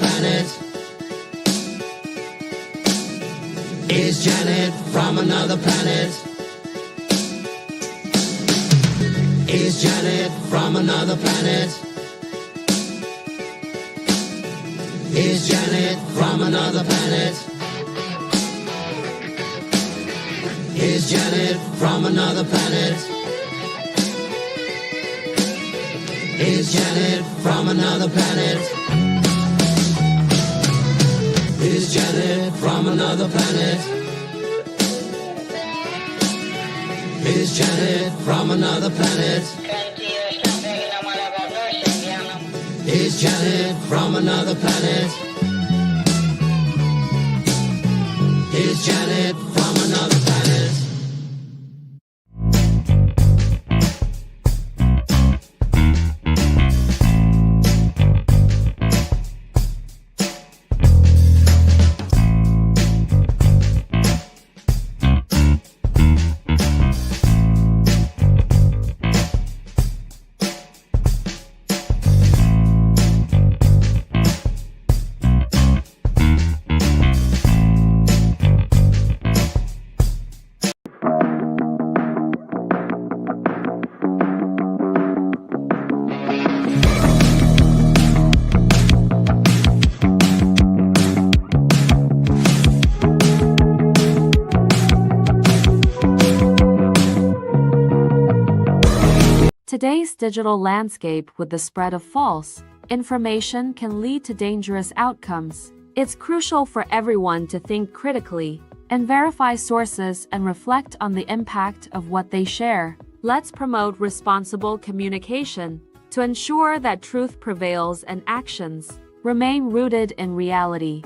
planet? Is Janet from another planet? Is Janet from another planet? Is Janet from another planet? Is Janet from another planet? Is Janet from another planet? Is Janet from another planet? Is Janet from another planet? Is Janet from another planet? Is Janet from another planet? Today's digital landscape with the spread of false information can lead to dangerous outcomes. It's crucial for everyone to think critically and verify sources and reflect on the impact of what they share. Let's promote responsible communication to ensure that truth prevails and actions remain rooted in reality.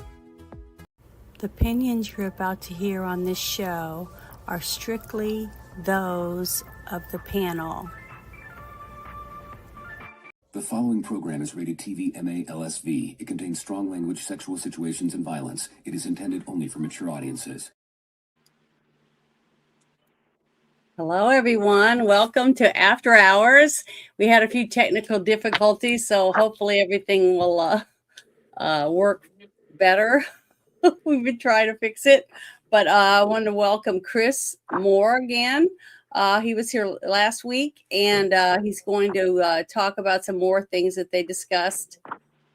The opinions you're about to hear on this show are strictly those of the panel. The following program is rated TV MA LSV. It contains strong language, sexual situations, and violence. It is intended only for mature audiences. Hello, everyone. Welcome to After Hours. We had a few technical difficulties, so hopefully everything will work better. We've been trying to fix it, but I wanted to welcome Chris Moore again. He was here last week, and he's going to talk about some more things that they discussed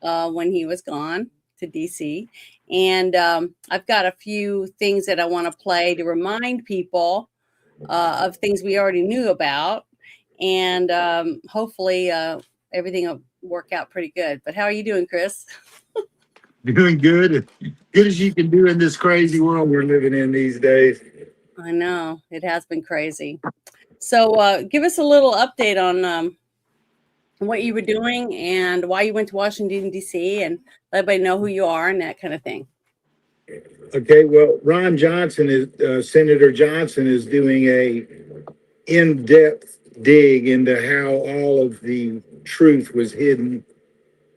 when he was gone to DC. And I've got a few things that I want to play to remind people of things we already knew about. And hopefully everything will work out pretty good. But how are you doing, Chris? Doing good. Good as you can do in this crazy world we're living in these days. I know, it has been crazy. So give us a little update on what you were doing and why you went to Washington, D.C., and let everybody know who you are and that kind of thing. Okay, well, Senator Johnson is doing a in-depth dig into how all of the truth was hidden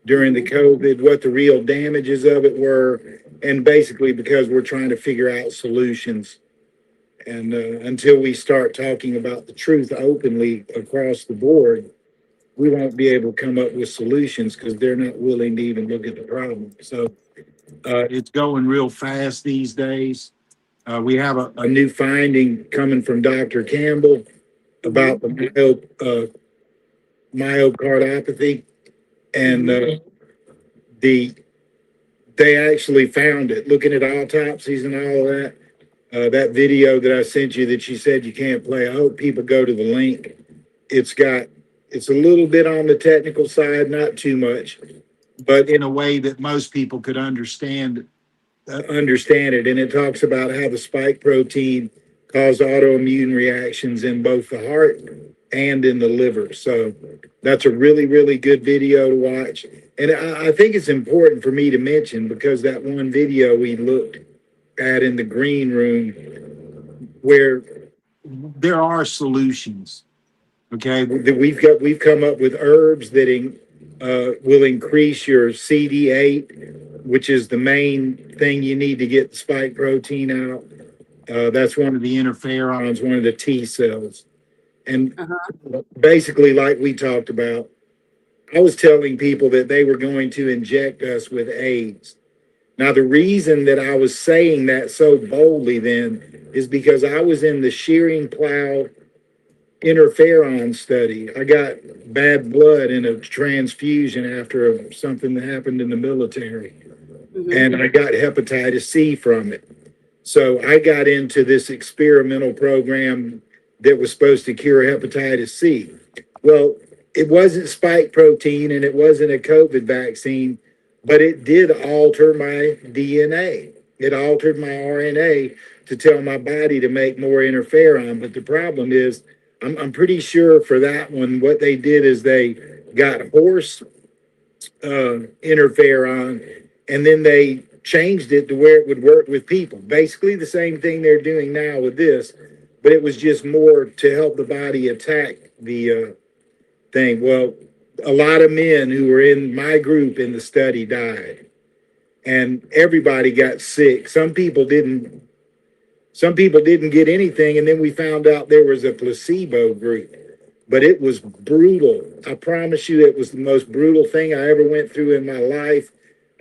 during the COVID, what the real damages of it were, and basically because we're trying to figure out solutions. And until we start talking about the truth openly across the board, we won't be able to come up with solutions because they're not willing to even look at the problem. So it's going real fast these days. We have a new finding coming from Dr. Campbell about the myocardopathy. And they actually found it, looking at autopsies and all of that. That video that I sent you that she said you can't play, I hope people go to the link. It's a little bit on the technical side, not too much, but in a way that most people could understand it. And it talks about how the spike protein caused autoimmune reactions in both the heart and in the liver. So that's a really, really good video to watch. And I think it's important for me to mention, because that one video we looked at in the green room, where there are solutions. Okay, we've come up with herbs that will increase your CD8, which is the main thing you need to get the spike protein out. That's one of the interferons, one of the T cells. And basically, like we talked about, I was telling people that they were going to inject us with AIDS. Now, the reason that I was saying that so boldly then is because I was in the shearing plow interferon study. I got bad blood in a transfusion after something that happened in the military, and I got hepatitis C from it. So I got into this experimental program that was supposed to cure hepatitis C. Well, it wasn't spike protein and it wasn't a COVID vaccine, but it did alter my DNA. It altered my RNA to tell my body to make more interferon. But the problem is, I'm pretty sure for that one, what they did is they got horse interferon, and then they changed it to where it would work with people. Basically the same thing they're doing now with this, but it was just more to help the body attack the thing. Well, a lot of men who were in my group in the study died, and everybody got sick. Some people didn't get anything, and then we found out there was a placebo group. But it was brutal. I promise you, it was the most brutal thing I ever went through in my life.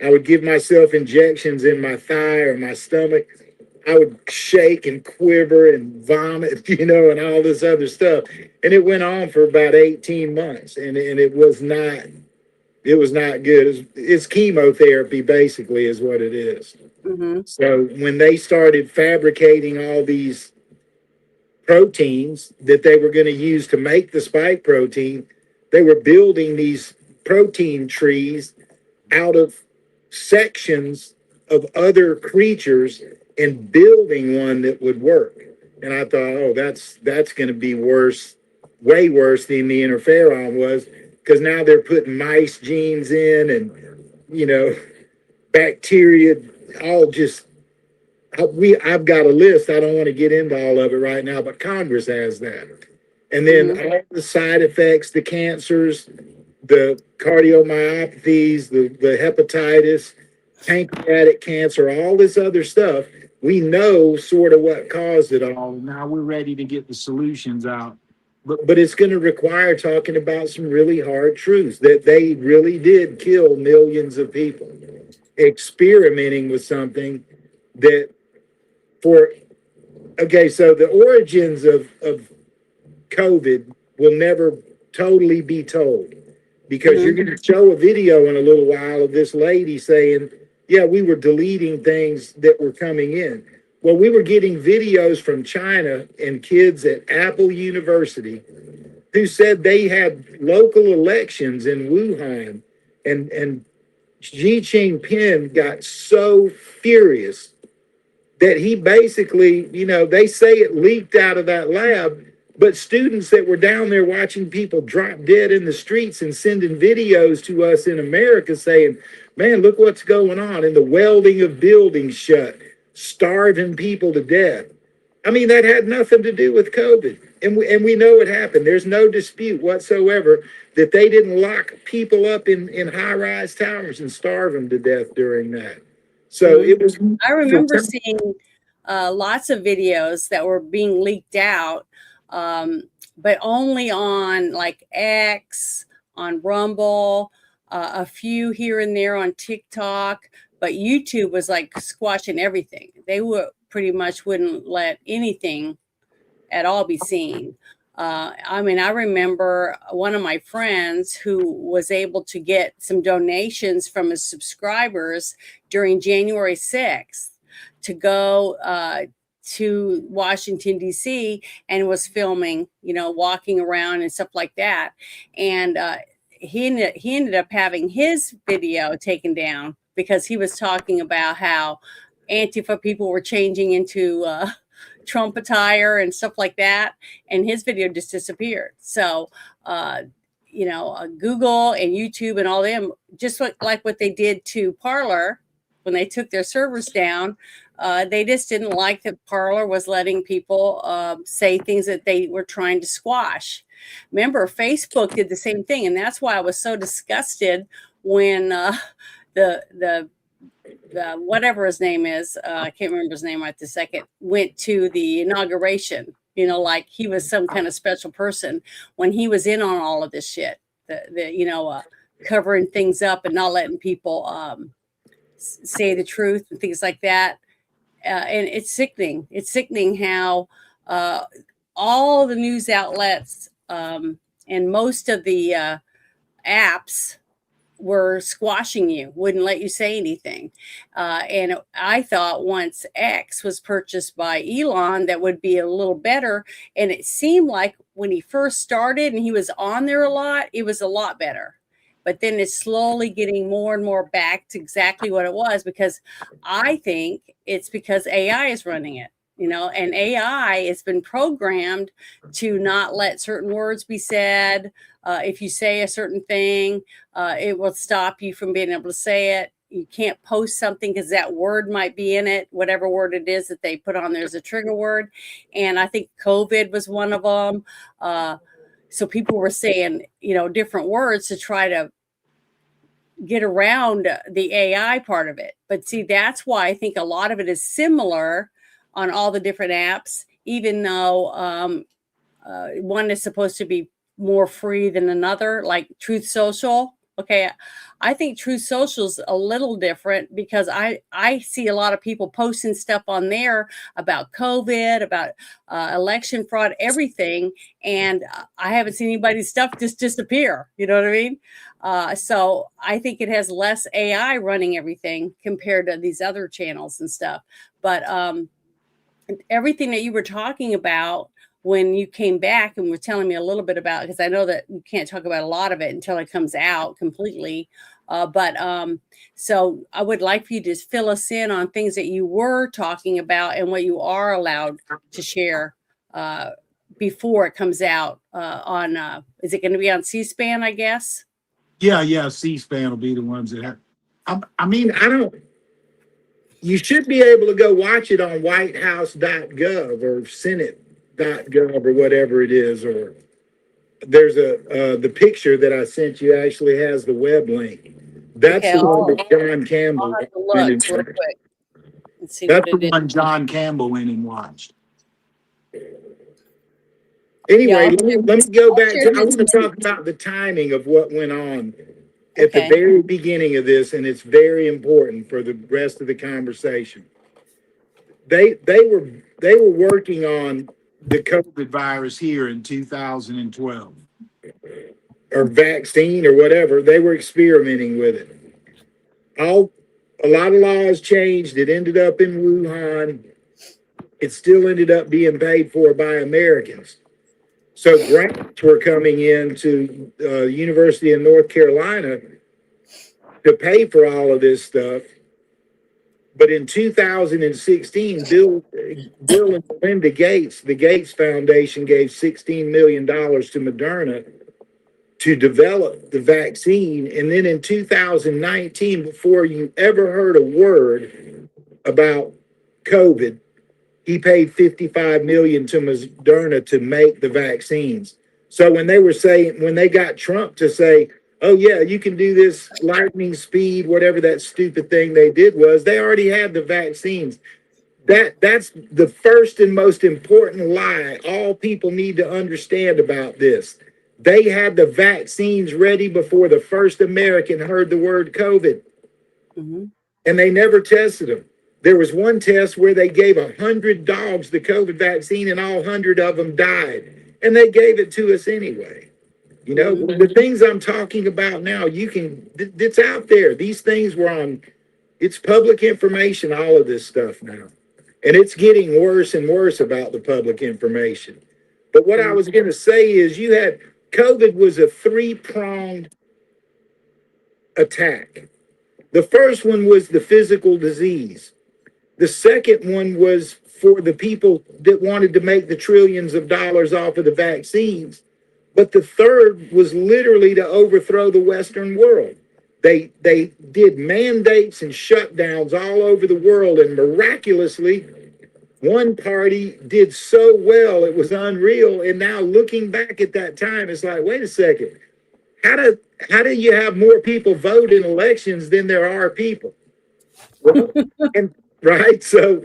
I would give myself injections in my thigh or my stomach. I would shake and quiver and vomit, and all this other stuff. And it went on for about 18 months, and it was not good. It's chemotherapy, basically, is what it is. So when they started fabricating all these proteins that they were going to use to make the spike protein, they were building these protein trees out of sections of other creatures and building one that would work. And I thought, oh, that's going to be worse, way worse than the interferon was, because now they're putting mice genes in and, bacteria, all just, I've got a list. I don't want to get into all of it right now, but Congress has that. And then all the side effects, the cancers, the cardiomyopathies, the hepatitis, pancreatic cancer, all this other stuff, we know sort of what caused it all. Now we're ready to get the solutions out. But it's going to require talking about some really hard truths, that they really did kill millions of people, experimenting with something that so the origins of COVID will never totally be told, because you're going to show a video in a little while of this lady saying, yeah, we were deleting things that were coming in. Well, we were getting videos from China and kids at Apple University who said they had local elections in Wuhan, and Xi Jinping got so furious that he basically, they say it leaked out of that lab, but students that were down there watching people drop dead in the streets and sending videos to us in America saying, man, look what's going on, and the welding of buildings shut, starving people to death. I mean, that had nothing to do with COVID. And we know it happened. There's no dispute whatsoever that they didn't lock people up in high-rise towers and starve them to death during that. So it was. I remember seeing lots of videos that were being leaked out, but only on like X, on Rumble, a few here and there on TikTok. But YouTube was like squashing everything. They wouldn't let anything at all be seen. I remember one of my friends who was able to get some donations from his subscribers during January 6th to go to Washington, D.C. and was filming, walking around and stuff like that. And he ended up having his video taken down because he was talking about how Antifa people were changing into Trump attire and stuff like that, and his video just disappeared. So Google and YouTube and all them, just like what they did to Parler when they took their servers down, they just didn't like that Parler was letting people say things that they were trying to squash. Remember, Facebook did the same thing, and that's why I was so disgusted when the whatever his name is, I can't remember his name right this second, went to the inauguration, like he was some kind of special person when he was in on all of this shit. covering things up and not letting people say the truth and things like that. And it's sickening. It's sickening how all the news outlets and most of the apps were squashing you, wouldn't let you say anything. And I thought once X was purchased by Elon, that would be a little better. And it seemed like when he first started and he was on there a lot, it was a lot better. But then it's slowly getting more and more back to exactly what it was, because I think it's because AI is running it. And AI has been programmed to not let certain words be said. If you say a certain thing, it will stop you from being able to say it. You can't post something because that word might be in it, whatever word it is that they put on there as a trigger word. And I think COVID was one of them. So people were saying, different words to try to get around the AI part of it. But see, that's why I think a lot of it is similar on all the different apps, even though one is supposed to be more free than another, like Truth Social. Okay, I think Truth Social is a little different because I see a lot of people posting stuff on there about COVID, about election fraud, everything, and I haven't seen anybody's stuff just disappear. You know what I mean? So I think it has less AI running everything compared to these other channels and stuff. But everything that you were talking about when you came back and were telling me a little bit about, because I know that you can't talk about a lot of it until it comes out completely. So I would like for you to fill us in on things that you were talking about and what you are allowed to share before it comes out on, is it going to be on C-SPAN, I guess? Yeah, C-SPAN will be the ones that have. You should be able to go watch it on whitehouse.gov or senate.gov or whatever it is. Or there's the picture that I sent you actually has the web link. That's the one that John Campbell I'll have to look real quick and see That's what the it one is. John Campbell went and watched. Anyway, let me go back to, I want to talk about the timing of what went on at the very beginning of this, and it's very important for the rest of the conversation. They were working on the COVID virus here in 2012, or vaccine or whatever. They were experimenting with it. A lot of laws changed. It ended up in Wuhan. It still ended up being paid for by Americans. So grants were coming in to University of North Carolina to pay for all of this stuff. But in 2016, Bill and Melinda Gates, the Gates Foundation, gave $16 million to Moderna to develop the vaccine. And then in 2019, before you ever heard a word about COVID, he paid $55 million to Moderna to make the vaccines. So when they got Trump to say, oh yeah, you can do this lightning speed, whatever that stupid thing they did was, they already had the vaccines. That's the first and most important lie all people need to understand about this. They had the vaccines ready before the first American heard the word COVID. Mm-hmm. And they never tested them. There was one test where they gave 100 dogs the COVID vaccine and all 100 of them died. And they gave it to us anyway. You know, the things I'm talking about now, it's out there. These things were on, it's public information, all of this stuff now. And it's getting worse and worse about the public information. But what I was going to say is COVID was a three-pronged attack. The first one was the physical disease. The second one was for the people that wanted to make the trillions of dollars off of the vaccines. But the third was literally to overthrow the Western world. They did mandates and shutdowns all over the world, and miraculously, one party did so well, it was unreal. And now looking back at that time, it's like, wait a second, how do you have more people vote in elections than there are people? Well, right? So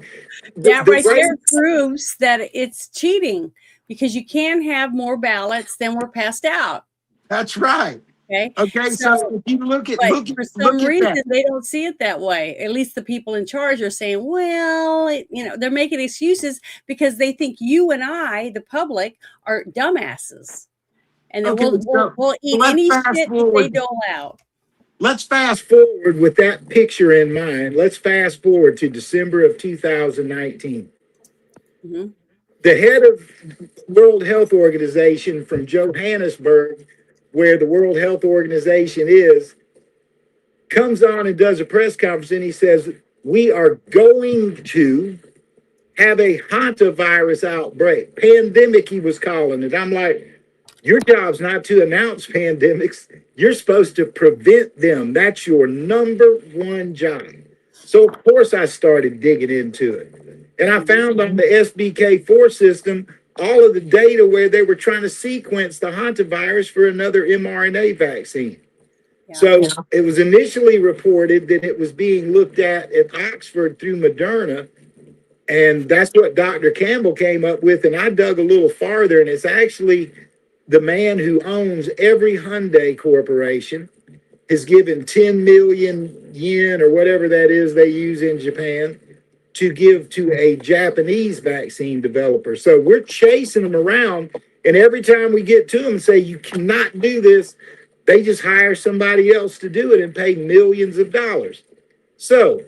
that right there proves that it's cheating, because you can have more ballots than were passed out. That's right. Okay. Okay, so if you look at But for some look at reason, that. they don't see it that way. At least the people in charge are saying, well, they're making excuses because they think you and I, the public, are dumbasses. And then Okay, we'll eat let's any fast shit that they forward. dole out. Let's fast forward with that picture in mind. Let's fast forward to December of 2019. Mhm. The head of World Health Organization from Johannesburg, where the World Health Organization is, comes on and does a press conference and he says, we are going to have a hantavirus outbreak. Pandemic, he was calling it. I'm like, your job's not to announce pandemics. You're supposed to prevent them. That's your number one job. So, of course, I started digging into it. And I found on the SBK4 system all of the data where they were trying to sequence the hantavirus for another mRNA vaccine. Yeah. So it was initially reported that it was being looked at Oxford through Moderna. And that's what Dr. Campbell came up with. And I dug a little farther, and it's actually the man who owns every Hyundai corporation has given 10 million yen or whatever that is they use in Japan to give to a Japanese vaccine developer. So we're chasing them around, and every time we get to them and say, you cannot do this, they just hire somebody else to do it and pay millions of dollars. So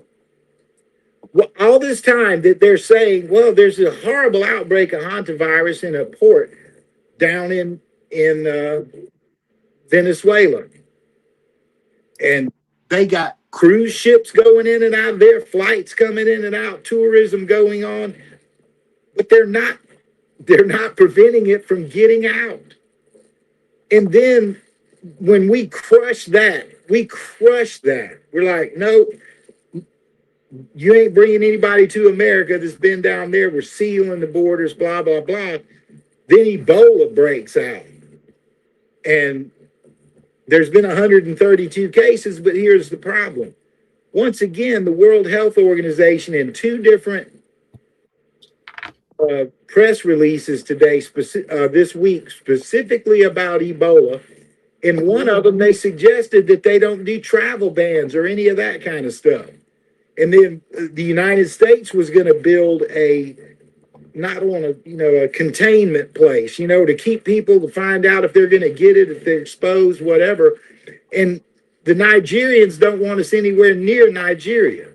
all this time that they're saying, well, there's a horrible outbreak of hantavirus in a port down in Venezuela. And they got cruise ships going in and out of there, flights coming in and out, tourism going on, but they're not preventing it from getting out. And then when we crush that, we're like, no, you ain't bringing anybody to America that's been down there. We're sealing the borders, blah, blah, blah. Then Ebola breaks out. And there's been 132 cases, but here's the problem. Once again, the World Health Organization in two different press releases today, this week, specifically about Ebola. In one of them, they suggested that they don't do travel bans or any of that kind of stuff. And then the United States was going to build a containment place, to keep people to find out if they're going to get it, if they're exposed, whatever. And the Nigerians don't want us anywhere near Nigeria.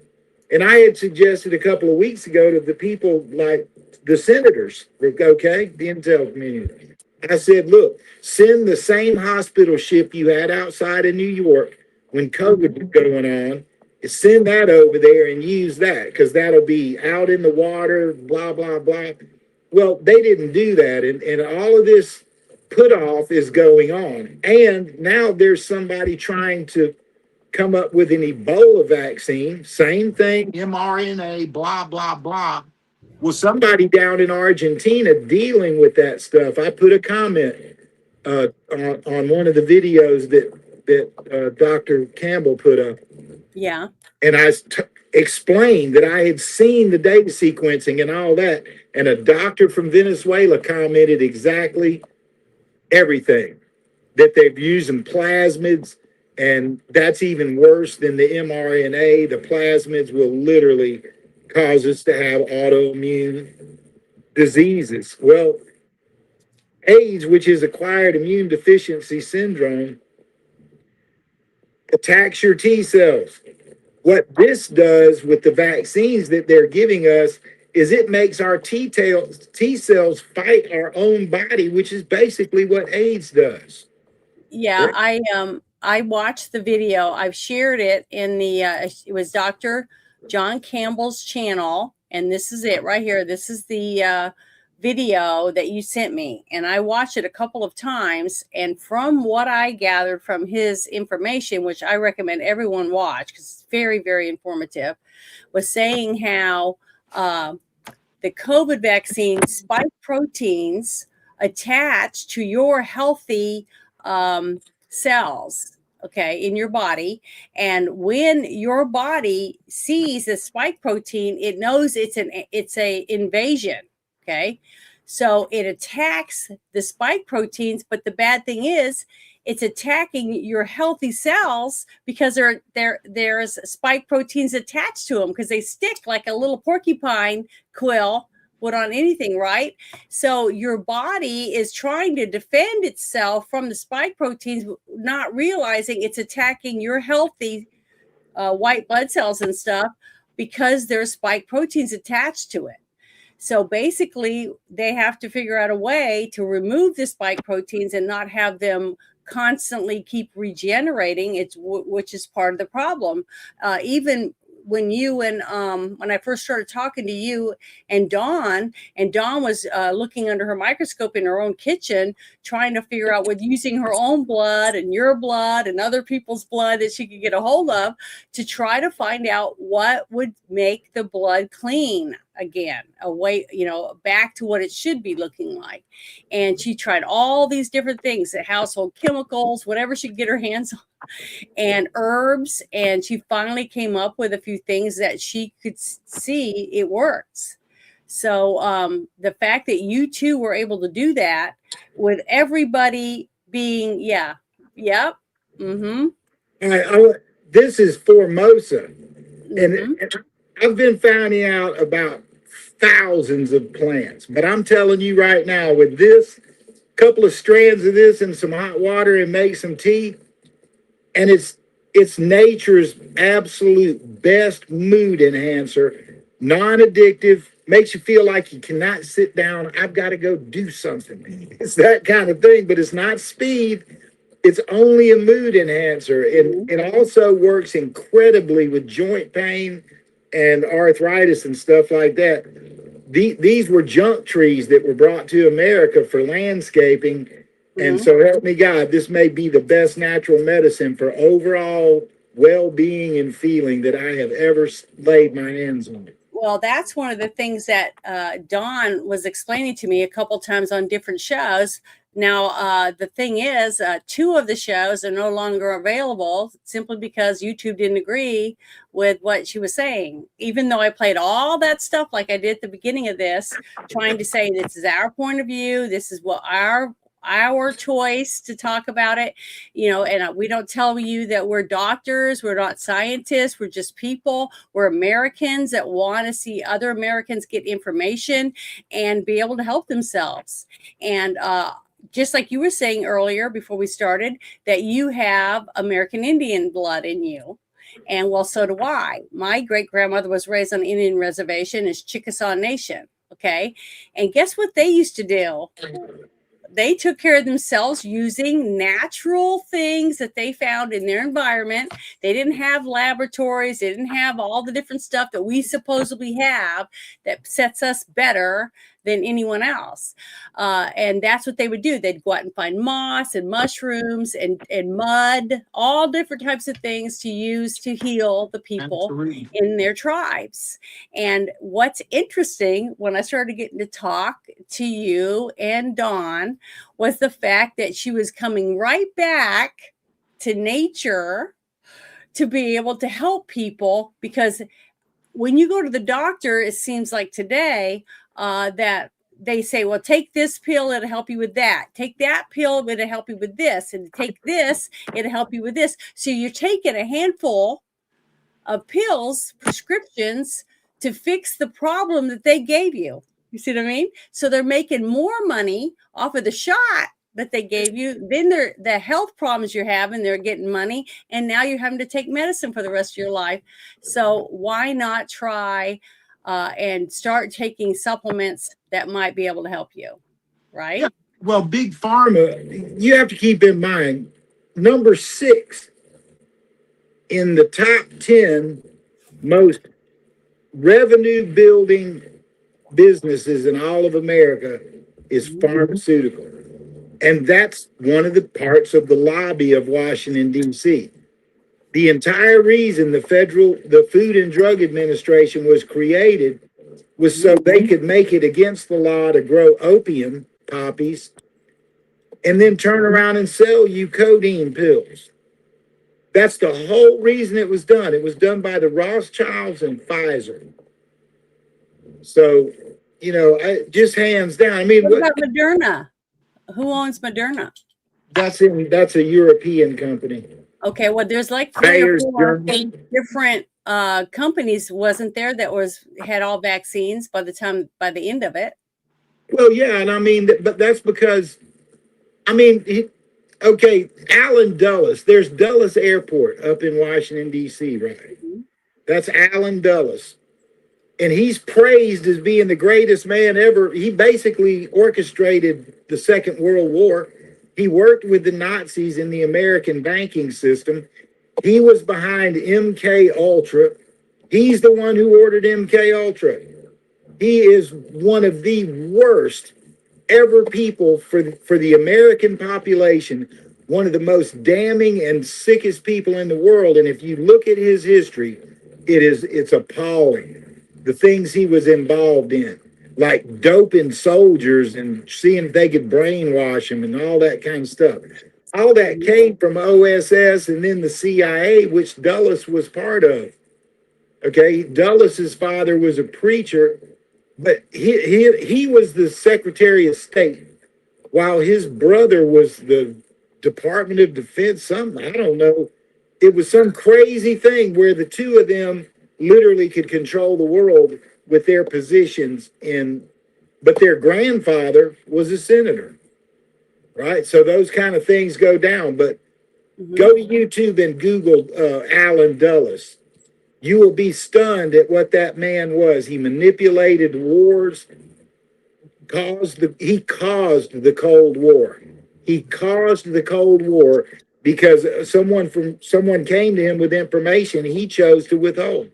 And I had suggested a couple of weeks ago to the people like the senators, the intel community. I said, look, send the same hospital ship you had outside of New York when COVID was going on. Send that over there and use that because that'll be out in the water, blah, blah, blah. Well, they didn't do that. And all of this put off is going on. And now there's somebody trying to come up with an Ebola vaccine. Same thing, mRNA, blah, blah, blah. Well, somebody down in Argentina dealing with that stuff. I put a comment on one of the videos that Dr. Campbell put up. Yeah. And I explained that I had seen the data sequencing and all that. And a doctor from Venezuela commented exactly everything, that they've used in plasmids. And that's even worse than the mRNA. The plasmids will literally cause us to have autoimmune diseases. Well, AIDS, which is acquired immune deficiency syndrome, attacks your T cells. What this does with the vaccines that they're giving us is it makes our T cells fight our own body, which is basically what AIDS does. Yeah, I watched the video. I've shared it in the it was Dr. John Campbell's channel, and this is it right here. This is the video that you sent me, and I watched it a couple of times, and from what I gathered from his information, which I recommend everyone watch because it's very, very informative, was saying how the COVID vaccine spike proteins attach to your healthy cells, okay, in your body. And when your body sees the spike protein, it knows it's a invasion. Okay. So it attacks the spike proteins, but the bad thing is it's attacking your healthy cells because there's spike proteins attached to them because they stick like a little porcupine quill would on anything, right? So your body is trying to defend itself from the spike proteins, not realizing it's attacking your healthy white blood cells and stuff because there's spike proteins attached to it. So basically, they have to figure out a way to remove the spike proteins and not have them constantly keep regenerating. Which is part of the problem. Even when you and when I first started talking to you and Dawn was looking under her microscope in her own kitchen, trying to figure out with using her own blood and your blood and other people's blood that she could get a hold of to try to find out what would make the blood clean again, away, back to what it should be looking like. And she tried all these different things, the household chemicals, whatever she could get her hands on, and herbs. And she finally came up with a few things that she could see it works. So the fact that you two were able to do that with everybody being, This is Formosa. And I've been finding out about thousands of plants, but I'm telling you right now, with this couple of strands of this in some hot water and make some tea, and it's nature's absolute best mood enhancer, non-addictive, makes you feel like you cannot sit down. I've got to go do something. It's that kind of thing, but it's not speed. It's only a mood enhancer. And it also works incredibly with joint pain and arthritis and stuff like that. These were junk trees that were brought to America for landscaping. And so help me God, this may be the best natural medicine for overall well-being and feeling that I have ever laid my hands on. Well, that's one of the things that Dawn was explaining to me a couple times on different shows. Now, the thing is, 2 of the shows are no longer available simply because YouTube didn't agree with what she was saying. Even though I played all that stuff like I did at the beginning of this, trying to say this is our point of view, this is what our choice to talk about it, and we don't tell you that we're doctors, we're not scientists, we're just people, we're Americans that want to see other Americans get information and be able to help themselves. And just like you were saying earlier before we started, that you have American Indian blood in you. And well, so do I. My great grandmother was raised on an Indian reservation. It's Chickasaw Nation. Okay. And guess what they used to do? They took care of themselves using natural things that they found in their environment. They didn't have laboratories. They didn't have all the different stuff that we supposedly have that sets us better than anyone else. And that's what they would do. They'd go out and find moss and mushrooms and mud, all different types of things to use to heal the people in their tribes. And what's interesting when I started getting to talk to you and Dawn was the fact that she was coming right back to nature to be able to help people, because when you go to the doctor, it seems like today, that they say, well, take this pill, it'll help you with that. Take that pill, it'll help you with this. And take this, it'll help you with this. So you're taking a handful of pills, prescriptions, to fix the problem that they gave you. You see what I mean? So they're making more money off of the shot that they gave you. Then the health problems you're having, they're getting money. And now you're having to take medicine for the rest of your life. So why not try and start taking supplements that might be able to help you, right? Yeah. Well, Big Pharma, you have to keep in mind, number 6 in the top 10 most revenue building businesses in all of America is pharmaceutical. And that's one of the parts of the lobby of Washington, D.C. The entire reason the Food and Drug Administration was created was so they could make it against the law to grow opium poppies and then turn around and sell you codeine pills. That's the whole reason it was done. It was done by the Rothschilds and Pfizer. So just hands down. I mean, What about Moderna? Who owns Moderna? that's a European company. Okay, well, there's like 3 or Bayer's 4 German. different companies, wasn't there, that had all vaccines by the end of it. Well, yeah, and I mean, but that's because, I mean, okay, Allen Dulles. There's Dulles Airport up in Washington D.C. Right? That's Allen Dulles, and he's praised as being the greatest man ever. He basically orchestrated the Second World War. He worked with the Nazis in the American banking system. He was behind MK Ultra. He's the one who ordered MK Ultra. He is one of the worst ever people for the American population, one of the most damning and sickest people in the world. And if you look at his history, it's appalling. The things he was involved in, like doping soldiers and seeing if they could brainwash them and all that kind of stuff. All that came from OSS and then the CIA, which Dulles was part of. Okay, Dulles's father was a preacher, but he was the Secretary of State, while his brother was the Department of Defense, something, I don't know. It was some crazy thing where the two of them literally could control the world with their positions but their grandfather was a senator, right? So those kind of things go down, but go to YouTube and Google Allen Dulles. You will be stunned at what that man was. He manipulated wars, he caused the Cold War. He caused the Cold War because someone came to him with information he chose to withhold.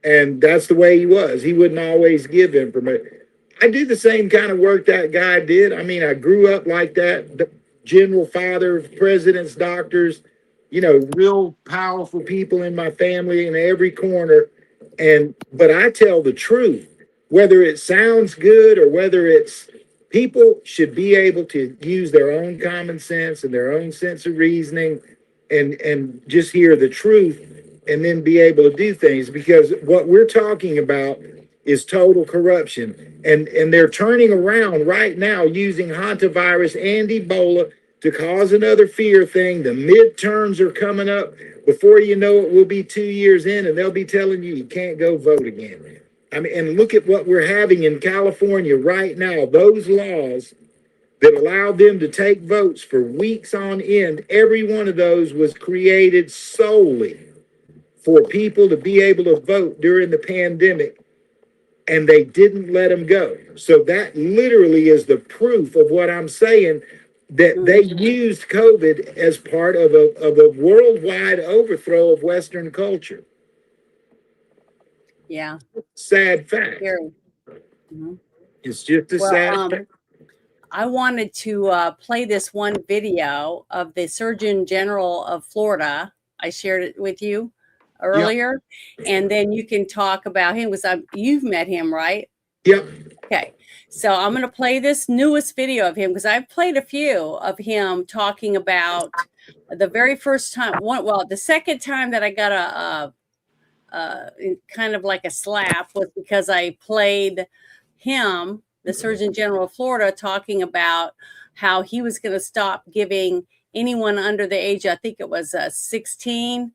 And that's the way he was. He wouldn't always give information. I do the same kind of work that guy did. I mean, I grew up like that. The general father of presidents, doctors, real powerful people in my family in every corner. But I tell the truth, whether it sounds good or whether people should be able to use their own common sense and their own sense of reasoning and just hear the truth and then be able to do things, because what we're talking about is total corruption. And they're turning around right now using hantavirus and Ebola to cause another fear thing. The midterms are coming up. Before you know it, we'll be 2 years in and they'll be telling you can't go vote again. I mean, and look at what we're having in California right now. Those laws that allowed them to take votes for weeks on end, every one of those was created solely for people to be able to vote during the pandemic, and they didn't let them go. So that literally is the proof of what I'm saying, that they used COVID as part of a worldwide overthrow of Western culture. Yeah. Sad fact. It's just a sad fact. I wanted to play this one video of the Surgeon General of Florida. I shared it with you earlier, and then you can talk about him because you've met him, right? Yep. Okay. So I'm going to play this newest video of him because I've played a few of him talking about the very first time. The second time that I got a kind of like a slap was because I played him, the Surgeon General of Florida, talking about how he was going to stop giving anyone under the age, I think it was 16,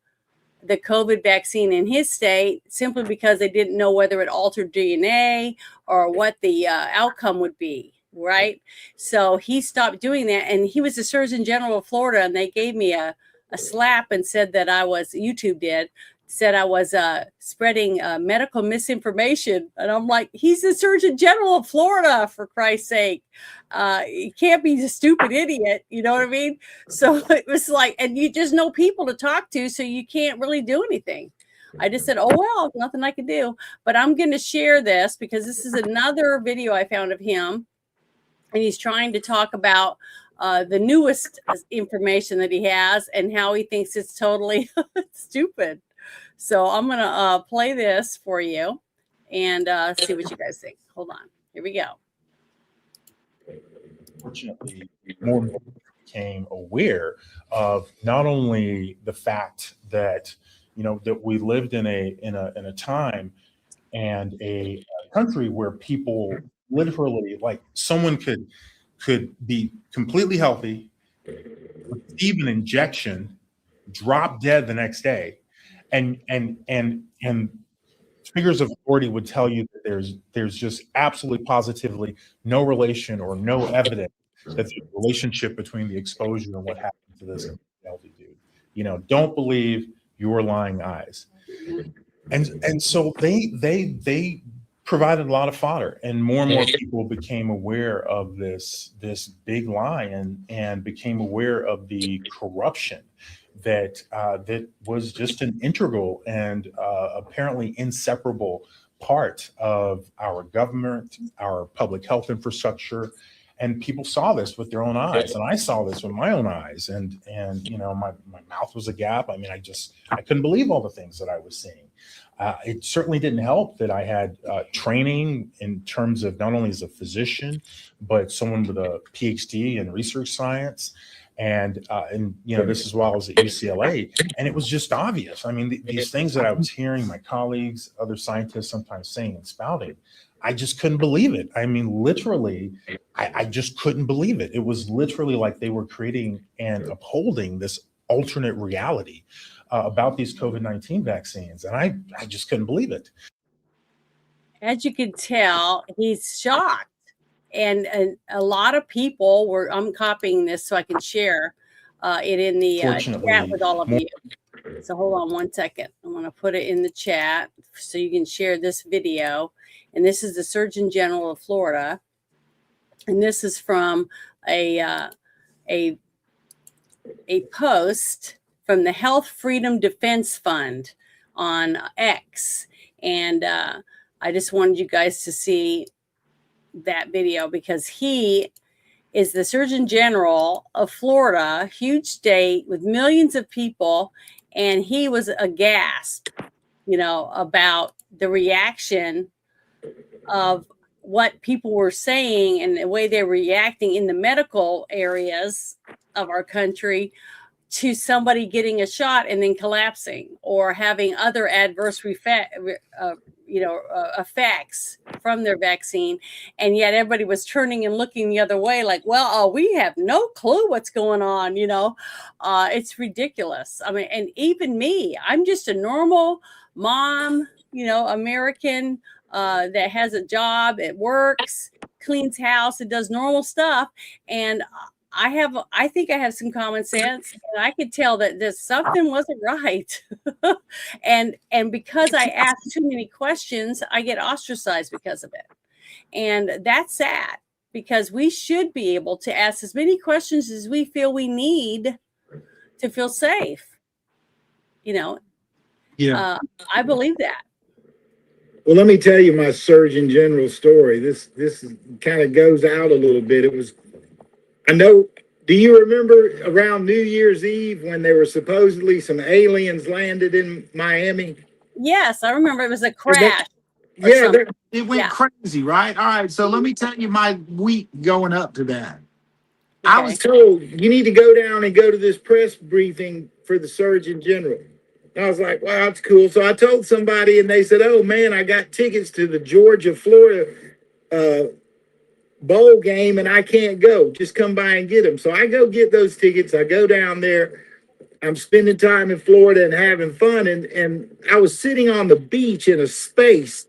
the COVID vaccine in his state, simply because they didn't know whether it altered DNA or what the outcome would be, right? So he stopped doing that, and he was the Surgeon General of Florida, and they gave me a slap and said that YouTube said I was spreading medical misinformation. And I'm like, he's the Surgeon General of Florida, for Christ's sake. He can't be a stupid idiot. You know what I mean? So it was like, and you just know people to talk to, so you can't really do anything. I just said, oh, well, nothing I can do. But I'm going to share this because this is another video I found of him. And he's trying to talk about the newest information that he has and how he thinks it's totally stupid. So I'm going to play this for you and see what you guys think. Hold on. Here we go. Fortunately, more and more became aware of not only the fact that, that we lived in a time and a country where people literally, like, someone could be completely healthy, receive an injection, drop dead the next day, and figures of authority would tell you that there's just absolutely positively no relation or no evidence that there's a relationship between the exposure and what happened to this healthy dude. You know, don't believe your lying eyes. And so they provided a lot of fodder, and more people became aware of this big lie and became aware of the corruption that was just an integral and apparently inseparable part of our government, our public health infrastructure. And people saw this with their own eyes, and I saw this with my own eyes, and you know, my mouth was agape. I mean, I couldn't believe all the things that I was seeing. It certainly didn't help that I had training in terms of not only as a physician, but someone with a PhD in research science. And you know, this is while I was at UCLA, and it was just obvious. I mean, these things that I was hearing my colleagues, other scientists sometimes saying and spouting, I just couldn't believe it. I mean, literally, I just couldn't believe it. It was literally like they were creating and upholding this alternate reality about these COVID-19 vaccines, and I just couldn't believe it. As you can tell, he's shocked. And a lot of people were, I'm copying this so I can share it in the chat with all of you. So hold on one second. I want to put it in the chat so you can share this video. And this is the Surgeon General of Florida. And this is from a post from the Health Freedom Defense Fund on X. And I just wanted you guys to see that video because he is the Surgeon General of Florida, huge state with millions of people, and he was aghast, you know, about the reaction of what people were saying and the way they're reacting in the medical areas of our country to somebody getting a shot and then collapsing or having other adverse effects from their vaccine. And yet everybody was turning and looking the other way like, well, we have no clue what's going on. You know, it's ridiculous. I mean, and even me, I'm just a normal mom, you know, American that has a job, it works, cleans house, it does normal stuff. And I think I have some common sense, and I could tell that something wasn't right. and because I ask too many questions, I get ostracized because of it. And that's sad because we should be able to ask as many questions as we feel we need to feel safe. You know, I believe that. Well, let me tell you my Surgeon General story. This kind of goes out a little bit. It was, I know, do you remember around New Year's Eve when there were supposedly some aliens landed in Miami? Yes, I remember it was a crash. Yeah, it went crazy, right? All right, so let me tell you my week going up to that. Okay. I was told you need to go down and go to this press briefing for the Surgeon General. And I was like, wow, that's cool. So I told somebody and they said, oh man, I got tickets to the Georgia-Florida bowl game and I can't go. Just come by and get them. So I go get those tickets. I go down there. I'm spending time in Florida and having fun. And I was sitting on the beach in a space.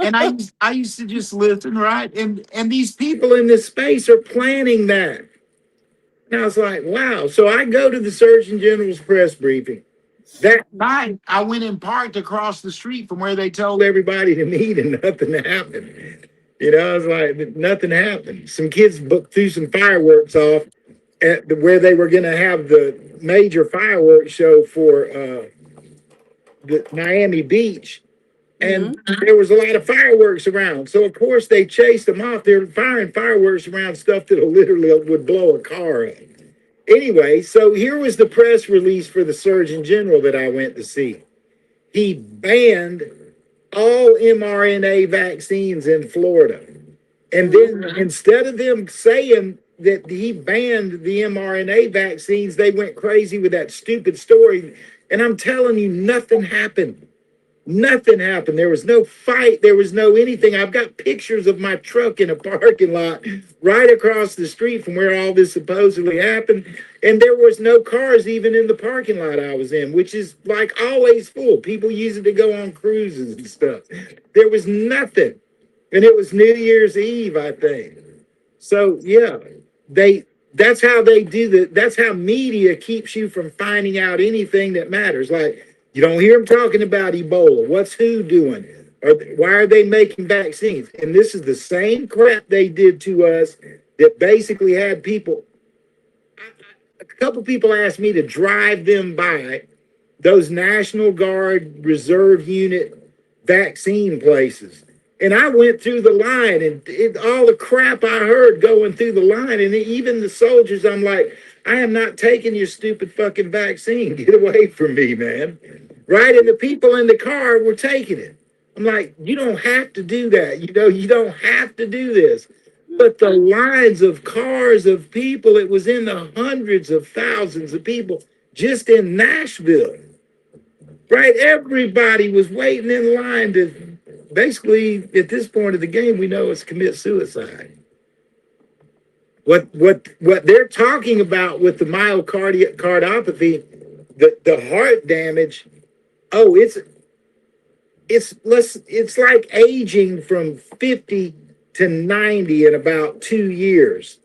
And I used to just listen, right? And these people in this space are planning that. And I was like, wow. So I go to the Surgeon General's press briefing. That night, I went and parked across the street from where they told everybody to meet and nothing happened. You know, I was like, nothing happened. Some kids threw some fireworks off at where they were going to have the major fireworks show for the Miami Beach. And there was a lot of fireworks around. So, of course, they chased them off. They're firing fireworks around stuff that literally would blow a car up. Anyway, so here was the press release for the Surgeon General that I went to see. He banned all mRNA vaccines in Florida. And then instead of them saying that he banned the mRNA vaccines, they went crazy with that stupid story. And I'm telling you, nothing happened. Nothing happened. There was no fight. There was no anything. I've got pictures of my truck in a parking lot right across the street from where all this supposedly happened. And there was no cars even in the parking lot I was in, which is like always full. People use it to go on cruises and stuff. There was nothing. And it was New Year's Eve, I think. So yeah, that's how they do that. That's how media keeps you from finding out anything that matters. Like, you don't hear them talking about Ebola. What's WHO doing? Or why are they making vaccines? And this is the same crap they did to us that basically had people. A couple people asked me to drive them by those National Guard Reserve Unit vaccine places. And I went through the line and all the crap I heard going through the line. And even the soldiers, I'm like, I am not taking your stupid fucking vaccine. Get away from me, man. Right? And the people in the car were taking it. I'm like, you don't have to do that. You know, you don't have to do this. But the lines of cars of people, it was in the hundreds of thousands of people just in Nashville. Right? Everybody was waiting in line to basically, at this point of the game, we know it's commit suicide. What they're talking about with the myocardiopathy, the heart damage, oh, it's like aging from 50 to 90 in about 2 years.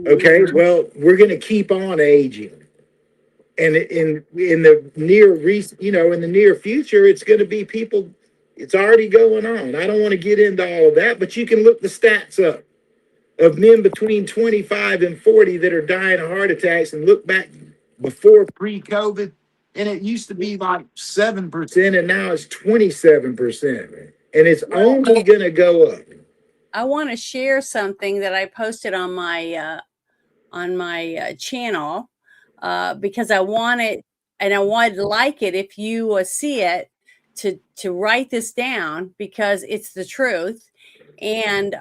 Okay, well, we're going to keep on aging. And in the near future, it's going to be people. It's already going on. I don't want to get into all of that, but you can look the stats up of men between 25 and 40 that are dying of heart attacks and look back before Pre-COVID, and it used to be like 7%. and now it's 27%. And it's only going to go up. I want to share something that I posted on my channel because I want it, and I would like it if you see it, to write this down, because it's the truth, and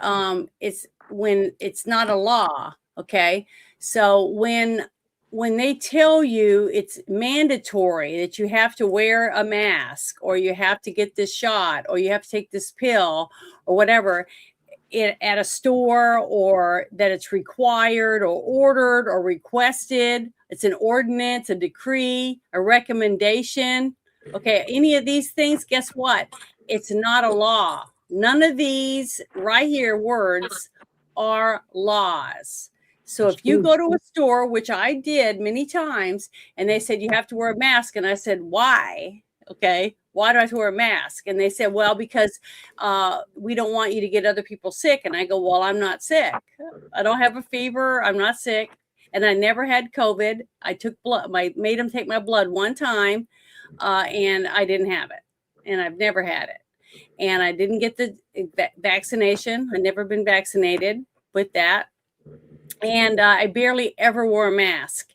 it's when it's not a law. Okay, so when they tell you it's mandatory that you have to wear a mask, or you have to get this shot, or you have to take this pill, or whatever, at a store, or that it's required or ordered or requested, it's an ordinance, a decree, a recommendation. Okay, any of these things, guess what? It's not a law. None of these right here words are laws. So if you go to a store, which I did many times, and they said you have to wear a mask, and I said, why? Okay, why do I have to wear a mask? And they said, well, because we don't want you to get other people sick. And I go, well, I'm not sick. I don't have a fever. I'm not sick. And I never had COVID. I took blood. I made them take my blood one time, and I didn't have it. And I've never had it. And I didn't get the vaccination. I've never been vaccinated with that. And I barely ever wore a mask.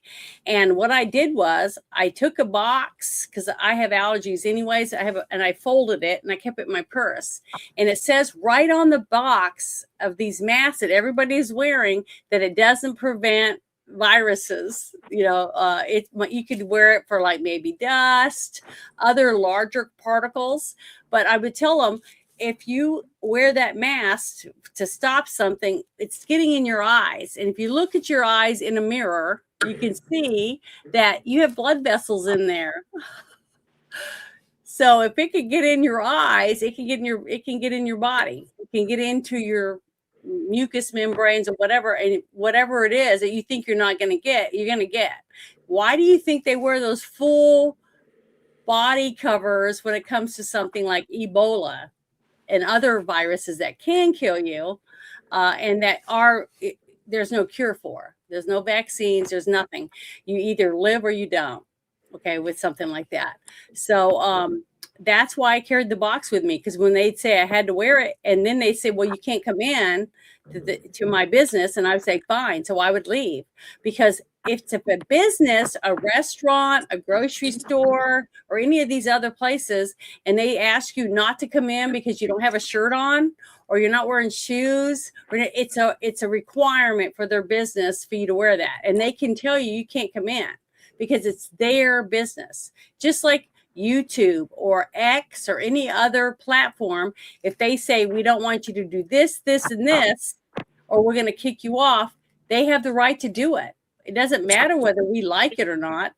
And what I did was I took a box, because I have allergies anyways. And I folded it and I kept it in my purse. And it says right on the box of these masks that everybody's wearing that it doesn't prevent viruses. You could wear it for like maybe dust, other larger particles. But I would tell them, if you wear that mask to stop something, it's getting in your eyes. And if you look at your eyes in a mirror, you can see that you have blood vessels in there. So if it can get in your eyes, it can get in your body. It can get into your mucous membranes or whatever, and whatever it is that you think you're not going to get, you're going to get. Why do you think they wear those full body covers when it comes to something like Ebola and other viruses that can kill you, and that there's no cure for? There's no vaccines. There's nothing. You either live or you don't. Okay, with something like that. So that's why I carried the box with me, because when they'd say I had to wear it, and then they say, well, you can't come in to my business, and I would say, fine. So I would leave, because if it's a business, a restaurant, a grocery store, or any of these other places, and they ask you not to come in because you don't have a shirt on, or you're not wearing shoes, it's a requirement for their business for you to wear that. And they can tell you can't come in because it's their business. Just like YouTube or X or any other platform, if they say, we don't want you to do this, this, and this, or we're going to kick you off, they have the right to do it. It doesn't matter whether we like it or not,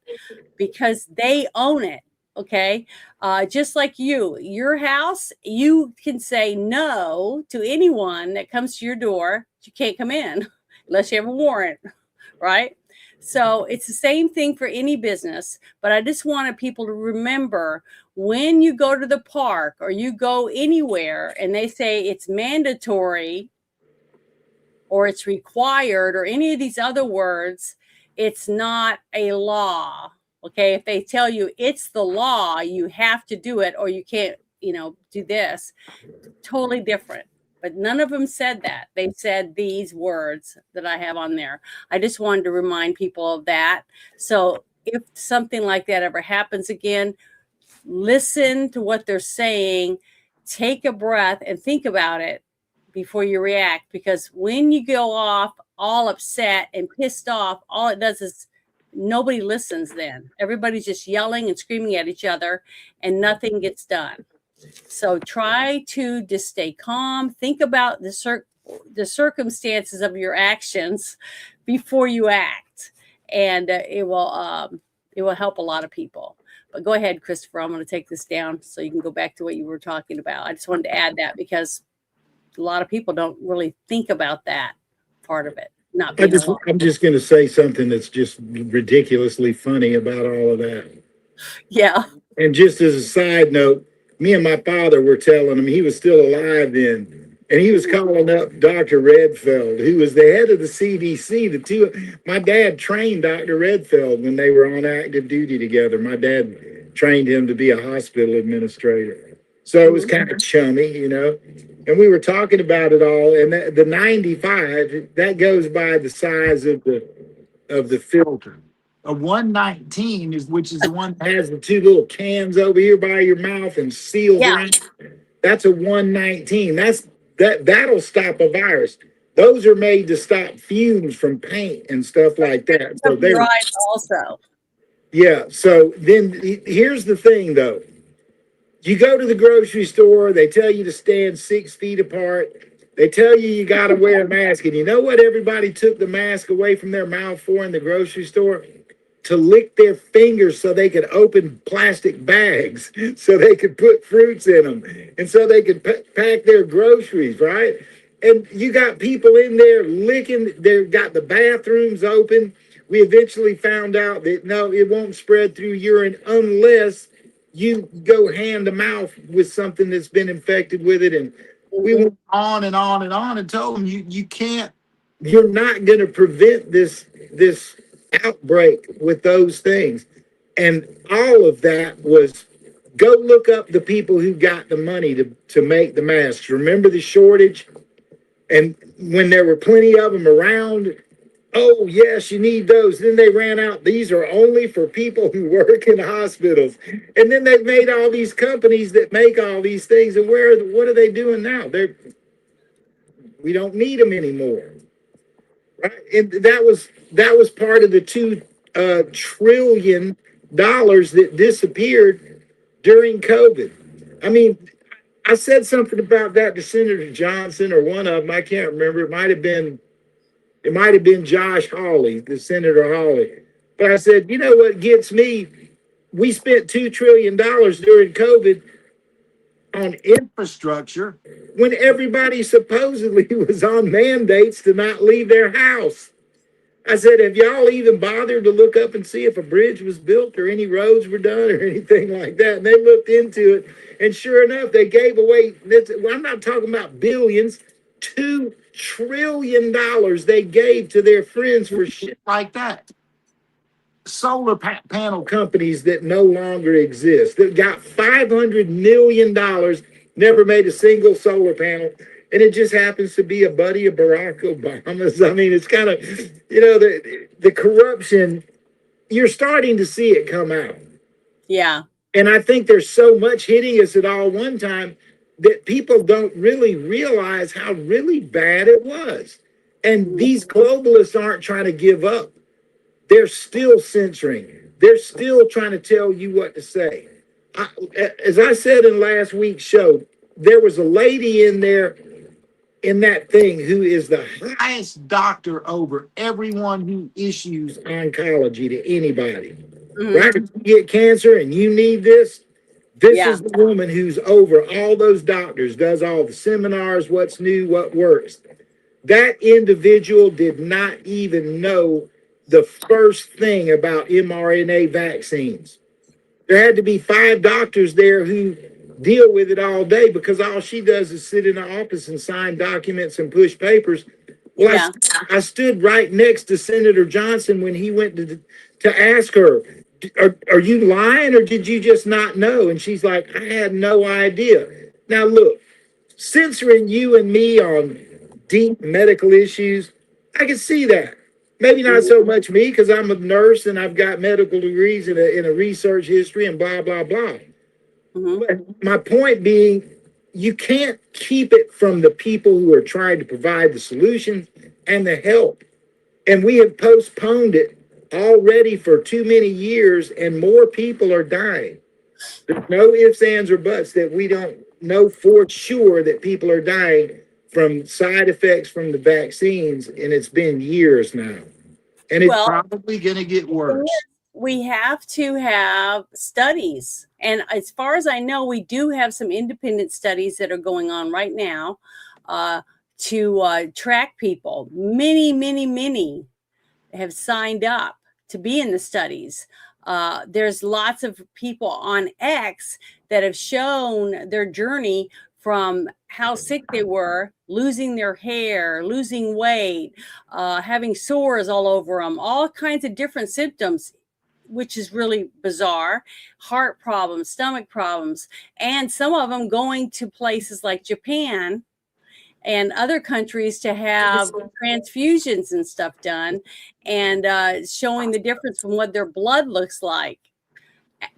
because they own it. Okay. Just like your house, you can say no to anyone that comes to your door. You can't come in unless you have a warrant, right? So it's the same thing for any business. But I just wanted people to remember, when you go to the park or you go anywhere and they say it's mandatory or it's required or any of these other words, it's not a law. Okay. If they tell you it's the law, you have to do it, or you can't, do this, totally different. But none of them said that. They said these words that I have on there. I just wanted to remind people of that. So if something like that ever happens again, listen to what they're saying, take a breath and think about it before you react. Because when you go off all upset and pissed off, all it does is nobody listens then. Everybody's just yelling and screaming at each other and nothing gets done. So try to just stay calm. Think about the circumstances of your actions before you act, and it will help a lot of people. But go ahead, Christopher. I'm going to take this down so you can go back to what you were talking about. I just wanted to add that because a lot of people don't really think about that part of it. I'm just going to say something that's just ridiculously funny about all of that. Yeah. And just as a side note, me and my father were telling him, he was still alive then, and he was calling up Dr. Redfield, who was the head of the CDC. My dad trained Dr. Redfield when they were on active duty together. My dad trained him to be a hospital administrator. So it was kind of chummy, and we were talking about it all. And the 95, that goes by the size of the filter. A 119 which is the one that has the two little cans over here by your mouth and seals around. That's a 119. That'll stop a virus. Those are made to stop fumes from paint and stuff like that. So they're right also. Yeah. So then here's the thing though. You go to the grocery store, they tell you to stand 6 feet apart. They tell you got to wear a mask. And you know what everybody took the mask away from their mouth for in the grocery store? To lick their fingers so they could open plastic bags, so they could put fruits in them, and so they could pack their groceries, right? And you got people in there licking, they've got the bathrooms open. We eventually found out that no, it won't spread through urine unless you go hand to mouth with something that's been infected with it. And we went on and on and on and told them you can't. You're not going to prevent this outbreak with those things. And all of that was, go look up the people who got the money to make the masks. Remember the shortage? And when there were plenty of them around, oh yes, you need those. Then they ran out. These are only for people who work in hospitals. And then they've made all these companies that make all these things. And what are they doing now? We don't need them anymore. Right? And that was part of the $2 trillion that disappeared during COVID. I mean, I said something about that to Senator Johnson or one of them. I can't remember. It might have been Josh Hawley, the Senator Hawley. But I said, you know what gets me? We spent $2 trillion during COVID on infrastructure when everybody supposedly was on mandates to not leave their house. I said, have y'all even bothered to look up and see if a bridge was built or any roads were done or anything like that? And they looked into it, and sure enough, they gave away, I'm not talking about billions, $2 trillion they gave to their friends for shit like that. Solar panel companies that no longer exist, that got $500 million, never made a single solar panel, and it just happens to be a buddy of Barack Obama's. I mean, it's kind of, the corruption, you're starting to see it come out. Yeah. And I think there's so much hitting us at all one time that people don't really realize how really bad it was. And these globalists aren't trying to give up. They're still censoring. They're still trying to tell you what to say. as I said in last week's show, there was a lady in there in that thing who is the highest doctor over everyone who issues oncology to anybody. Right? If you get cancer and you need this, this Yeah. is the woman who's over all those doctors, does all the seminars, what's new, what works. That individual did not even know the first thing about mRNA vaccines. There had to be 5 doctors there who deal with it all day because all she does is sit in the office and sign documents and push papers. Well, Yeah. I stood right next to Senator Johnson when he went to ask her, are you lying or did you just not know? And she's like, I had no idea. Now, look, censoring you and me on deep medical issues, I can see that. Maybe not so much me because I'm a nurse and I've got medical degrees in a research history and blah, blah, blah. But my point being, you can't keep it from the people who are trying to provide the solutions and the help. And we have postponed it already for too many years and more people are dying. There's no ifs, ands, or buts that we don't know for sure that people are dying from side effects from the vaccines, and it's been years now. And it's Probably going to get worse. We have to have studies. And as far as I know, we do have some independent studies that are going on right now to track people. Many have signed up to be in the studies. There's lots of people on X that have shown their journey from how sick they were, losing their hair, losing weight, having sores all over them, all kinds of different symptoms, which is really bizarre, heart problems, stomach problems, and some of them going to places like Japan and other countries to have transfusions and stuff done, and showing the difference from what their blood looks like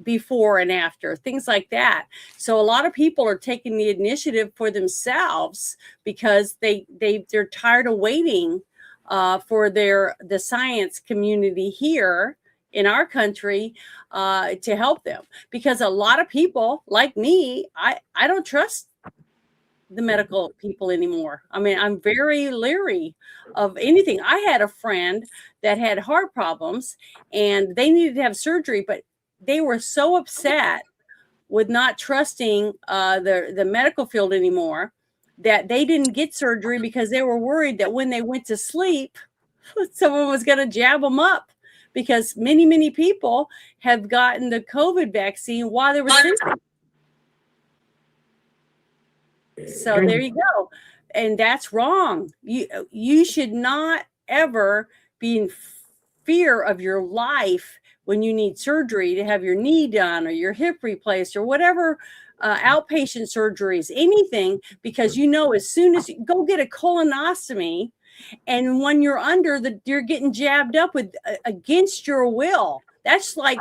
before and after, things like that. So a lot of people are taking the initiative for themselves because they're tired of waiting for the science community here in our country to help them, because a lot of people like me, I don't trust the medical people anymore. I mean, I'm very leery of anything. I had a friend that had heart problems and they needed to have surgery, but they were so upset with not trusting the medical field anymore that they didn't get surgery because they were worried that when they went to sleep, someone was going to jab them up, because many people have gotten the COVID vaccine while they were sleeping. So there you go. And that's wrong. You should not ever be in fear of your life when you need surgery to have your knee done or your hip replaced or whatever, outpatient surgeries, anything, because as soon as you go get a colonostomy, and when you're you're getting jabbed up with against your will. That's like,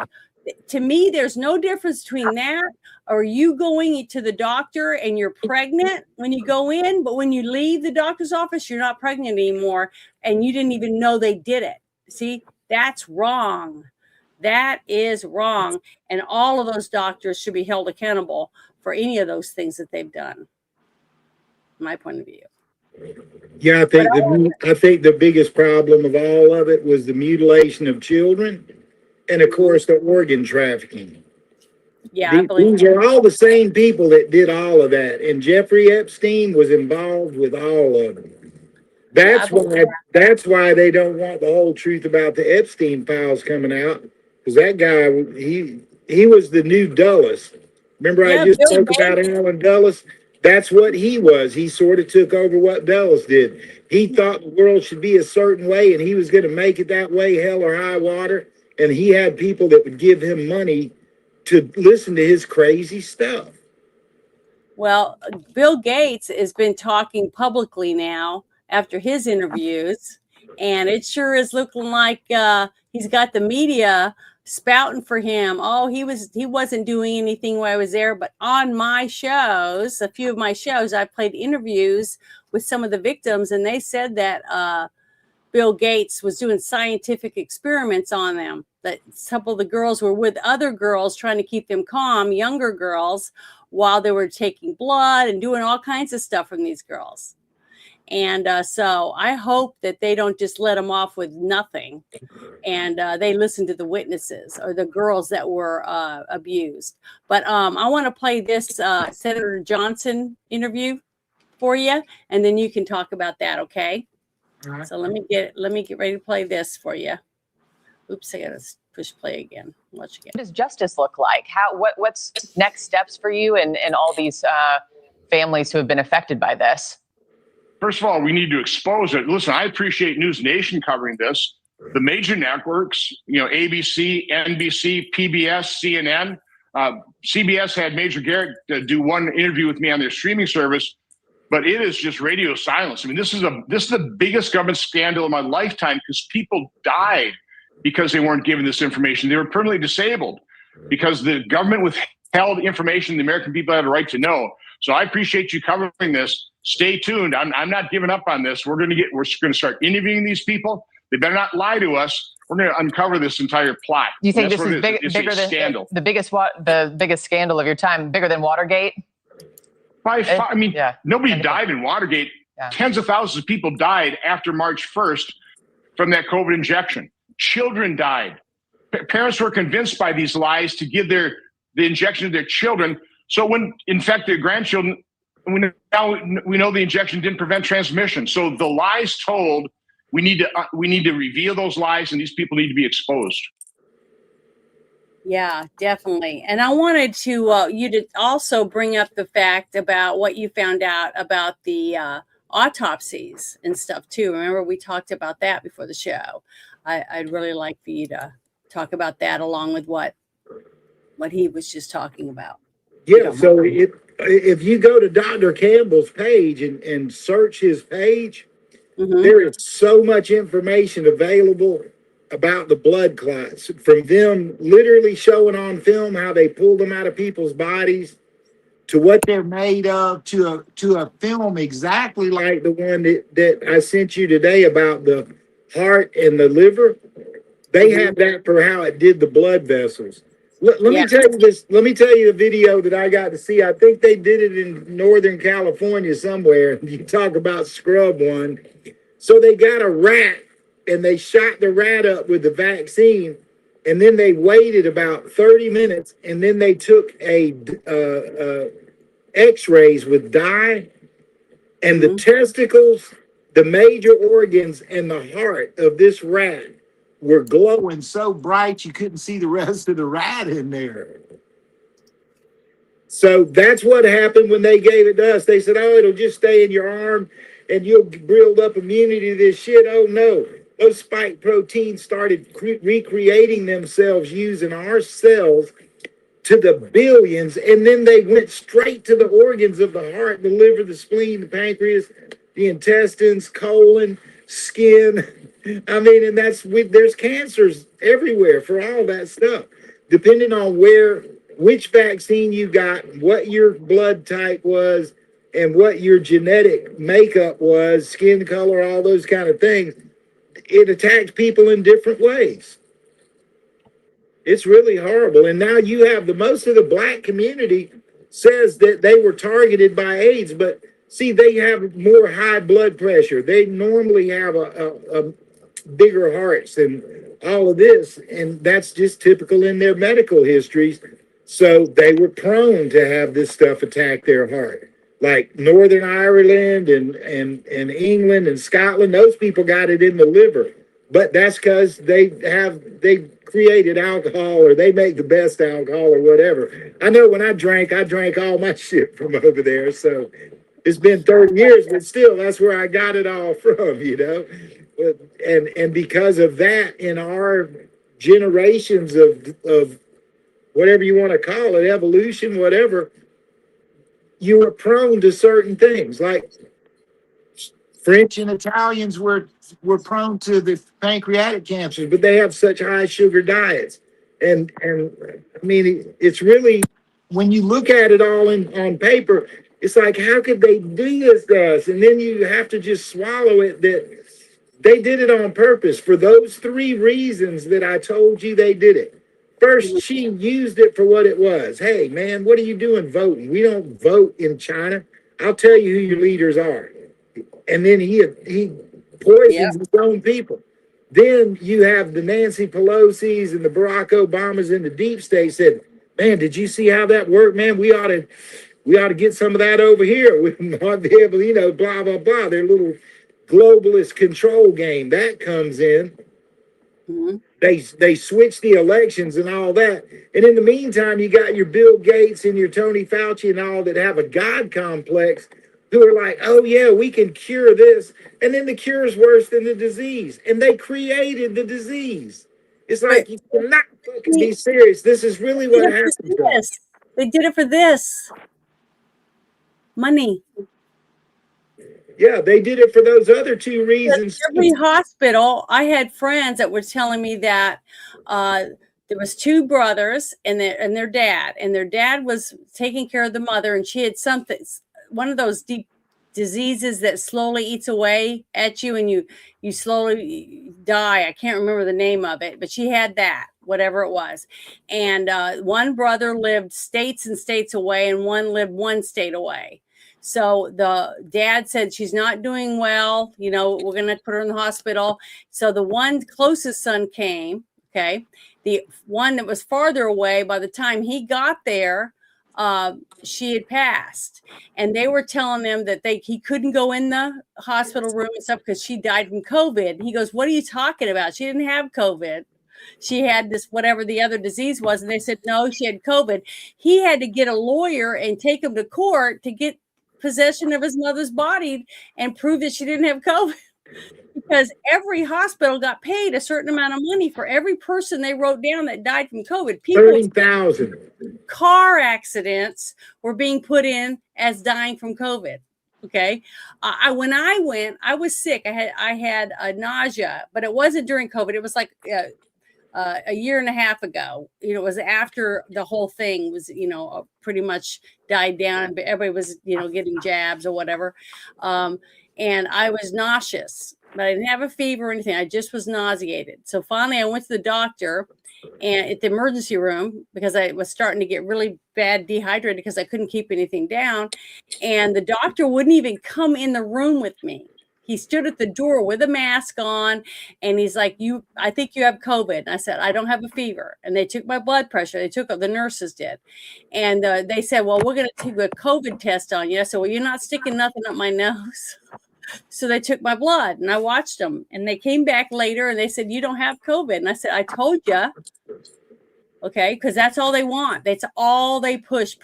to me, there's no difference between that or you going to the doctor and you're pregnant when you go in, but when you leave the doctor's office, you're not pregnant anymore and you didn't even know they did it. See, that's wrong. That is wrong. And all of those doctors should be held accountable for any of those things that they've done. My point of view. Yeah, I think the biggest problem of all of it was the mutilation of children, and of course the organ trafficking. Yeah, These are all the same people that did all of that, and Jeffrey Epstein was involved with all of them. That's why they don't want the whole truth about the Epstein files coming out, because that guy, he was the new Dulles. Remember, I just spoke about Alan Dulles? That's what he was. He sort of took over what Dulles did. He thought the world should be a certain way, and he was going to make it that way, hell or high water. And he had people that would give him money to listen to his crazy stuff. Well, Bill Gates has been talking publicly now after his interviews, and it sure is looking like he's got the media spouting for him. Oh, he wasn't doing anything while I was there, but on my shows, a few of my shows, I played interviews with some of the victims, and they said that Bill Gates was doing scientific experiments on them. That a couple of the girls were with other girls trying to keep them calm, younger girls, while they were taking blood and doing all kinds of stuff from these girls. And so I hope that they don't just let them off with nothing, and they listen to the witnesses or the girls that were abused. But I want to play this Senator Johnson interview for you, and then you can talk about that. Okay. All right. So let me get ready to play this for you. Oops, I gotta push play again. Watch again. What does justice look like? What's next steps for you and all these families who have been affected by this? First of all, we need to expose it. Listen, I appreciate News Nation covering this. The major networks, ABC, NBC, PBS, CNN, CBS had Major Garrett do one interview with me on their streaming service, but it is just radio silence. I mean, this is the biggest government scandal of my lifetime, because people died because they weren't given this information. They were permanently disabled because the government withheld information the American people had a right to know. So I appreciate you covering this. Stay tuned. I'm not giving up on this. We're going to start interviewing these people. They better not lie to us. We're going to uncover this entire plot. Do you think this is bigger than scandal? The biggest scandal of your time, bigger than Watergate? I mean, yeah. Nobody died in Watergate. Yeah. Tens of thousands of people died after March 1st from that COVID injection. Children died. Parents were convinced by these lies to give the injection to their children. So when infect their grandchildren, we know the injection didn't prevent transmission. So the lies told, we need to reveal those lies, and these people need to be exposed. Yeah, definitely. And I wanted to you to also bring up the fact about what you found out about the autopsies and stuff too. Remember, we talked about that before the show. I'd really like for you to talk about that along with what he was just talking about. Yeah, so if you go to Dr. Campbell's page and search his page, there is so much information available about the blood clots, from them literally showing on film how they pulled them out of people's bodies, to what they're made of, to a film exactly like the one that I sent you today about the heart and the liver. They have that for how it did the blood vessels. Let me tell you this. Let me tell you a video that I got to see. I think they did it in Northern California somewhere. You talk about scrub one. So they got a rat and they shot the rat up with the vaccine, and then they waited about 30 minutes, and then they took x-rays with dye, and the testicles, the major organs, and the heart of this rat were glowing so bright you couldn't see the rest of the rat in there. So that's what happened when they gave it to us. They said, oh, it'll just stay in your arm and you'll build up immunity to this shit. Oh, no. Those spike proteins started recreating themselves using our cells to the billions, and then they went straight to the organs of the heart, the liver, the spleen, the pancreas, the intestines, colon, skin. I mean, and there's cancers everywhere for all that stuff. Depending on which vaccine you got, what your blood type was, and what your genetic makeup was, skin color, all those kind of things, it attacks people in different ways. It's really horrible. And now you have most of the black community says that they were targeted by AIDS, but see, they have more high blood pressure. They normally have a bigger hearts and all of this, and that's just typical in their medical histories. So they were prone to have this stuff attack their heart. Like Northern Ireland and England and Scotland, those people got it in the liver. But that's because they created alcohol, or they make the best alcohol or whatever. I know when I drank all my shit from over there. So it's been 30 years, but still, that's where I got it all from, you know. And because of that, in our generations of whatever you want to call it, evolution, whatever, you were prone to certain things. Like French and Italians were prone to the pancreatic cancers, but they have such high sugar diets. And I mean, it's really, when you look at it all on paper, it's like, how could they do this to us? And then you have to just swallow it that They did it on purpose for those 3 reasons that I told you they did it. First, she used it for what it was. Hey, man, what are you doing voting? We don't vote in China. I'll tell you who your leaders are. And then he poisons his own people. Then you have the Nancy Pelosi's and the Barack Obamas in the deep state said, man, did you see how that worked, man? We ought to get some of that over here. We might be able, blah, blah, blah. Their little globalist control game that comes in. Mm-hmm. They switch the elections and all that. And in the meantime, you got your Bill Gates and your Tony Fauci and all that have a God complex who are like, oh yeah, we can cure this. And then the cure is worse than the disease. And they created the disease. It's like, you cannot fucking be serious. This is really what happened. They did it for this. Money. Yeah, they did it for those other 2 reasons. Every hospital, I had friends that were telling me that there was 2 brothers and their dad, and their dad was taking care of the mother, and she had one of those deep diseases that slowly eats away at you, and you slowly die. I can't remember the name of it, but she had that, whatever it was. And one brother lived states and states away, and one lived 1 state away. So the dad said, she's not doing well. We're going to put her in the hospital. So the one closest son came. Okay. The one that was farther away, by the time he got there, she had passed. And they were telling him that he couldn't go in the hospital room and stuff because she died from COVID. He goes, what are you talking about? She didn't have COVID. She had this, whatever the other disease was. And they said, no, she had COVID. He had to get a lawyer and take him to court to get possession of his mother's body and prove that she didn't have COVID, because every hospital got paid a certain amount of money for every person they wrote down that died from COVID. People, 30,000 car accidents were being put in as dying from COVID. Okay. When I went, I was sick. I had a nausea, but it wasn't during COVID. It was like a year and a half ago. It was after the whole thing was, pretty much died down, but everybody was, getting jabs or whatever. And I was nauseous, but I didn't have a fever or anything. I just was nauseated. So finally I went to the doctor and at the emergency room because I was starting to get really bad dehydrated because I couldn't keep anything down. And the doctor wouldn't even come in the room with me. He stood at the door with a mask on and he's like, I think you have COVID. And I said, I don't have a fever. And they took my blood pressure. The nurses did. And they said, well, we're going to take a COVID test on you. I said, well, you're not sticking nothing up my nose. So they took my blood and I watched them and they came back later and they said, you don't have COVID. And I said, I told you. Okay, because that's all they want. That's all they push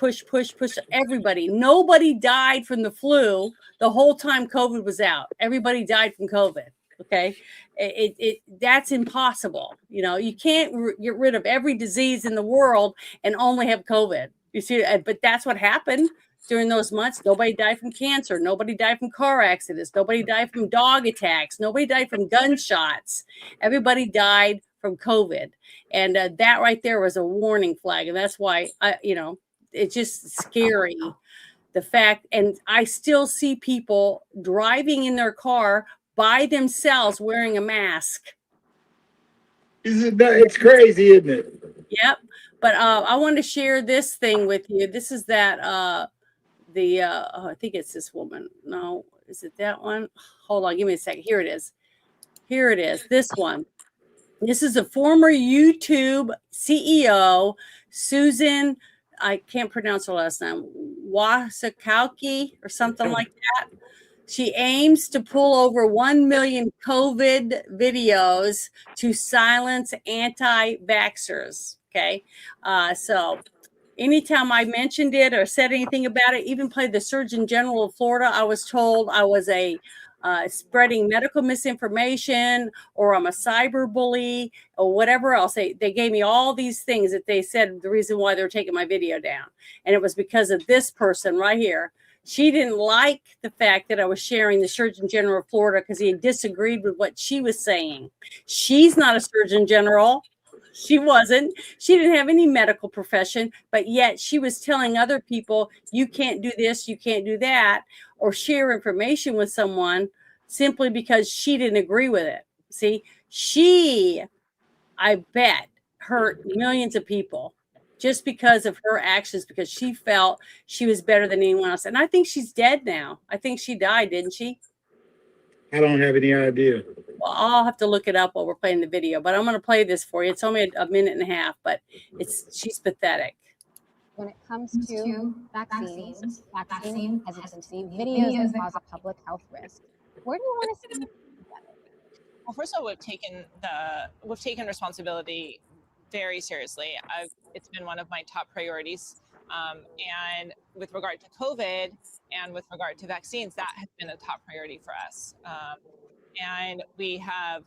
everybody. Nobody died from the flu the whole time COVID was out. Everybody died from COVID. Okay, that's impossible. You can't get rid of every disease in the world and only have COVID. You see, but that's what happened during those months. Nobody died from cancer. Nobody died from car accidents. Nobody died from dog attacks. Nobody died from gunshots. Everybody died from COVID. And that right there was a warning flag. And that's why, it's just scary. The fact, and I still see people driving in their car by themselves wearing a mask. It's crazy, isn't it? Yep. But I want to share this thing with you. This is that, I think it's this woman. No, is it that one? Hold on, give me a second. Here it is. This one. This is a former YouTube CEO, Susan, I can't pronounce her last name, Wasikowski or something like that. She aims to pull over 1 million COVID videos to silence anti-vaxxers. Okay. So anytime I mentioned it or said anything about it, even played the Surgeon General of Florida, I was told I was spreading medical misinformation or I'm a cyber bully or whatever else. They gave me all these things that they said the reason why they're taking my video down. And it was because of this person right here. She didn't like the fact that I was sharing the Surgeon General of Florida because he disagreed with what she was saying. She's not a Surgeon General. She wasn't. She didn't have any medical profession, but yet she was telling other people, you can't do this, you can't do that, or share information with someone simply because she didn't agree with it. See, she, I bet, hurt millions of people just because of her actions, because she felt she was better than anyone else. And I think she's dead now. I think she died, didn't she? I don't have any idea. Well, I'll have to look it up while we're playing the video, but I'm going to play this for you. It's only a minute and a half, but she's pathetic. When it comes to vaccines, vaccine hesitancy, videos that cause a public health risk, where do you want to see? Well, first of all, we've taken responsibility very seriously. It's been one of my top priorities. And with regard to COVID and with regard to vaccines, that has been a top priority for us. And we have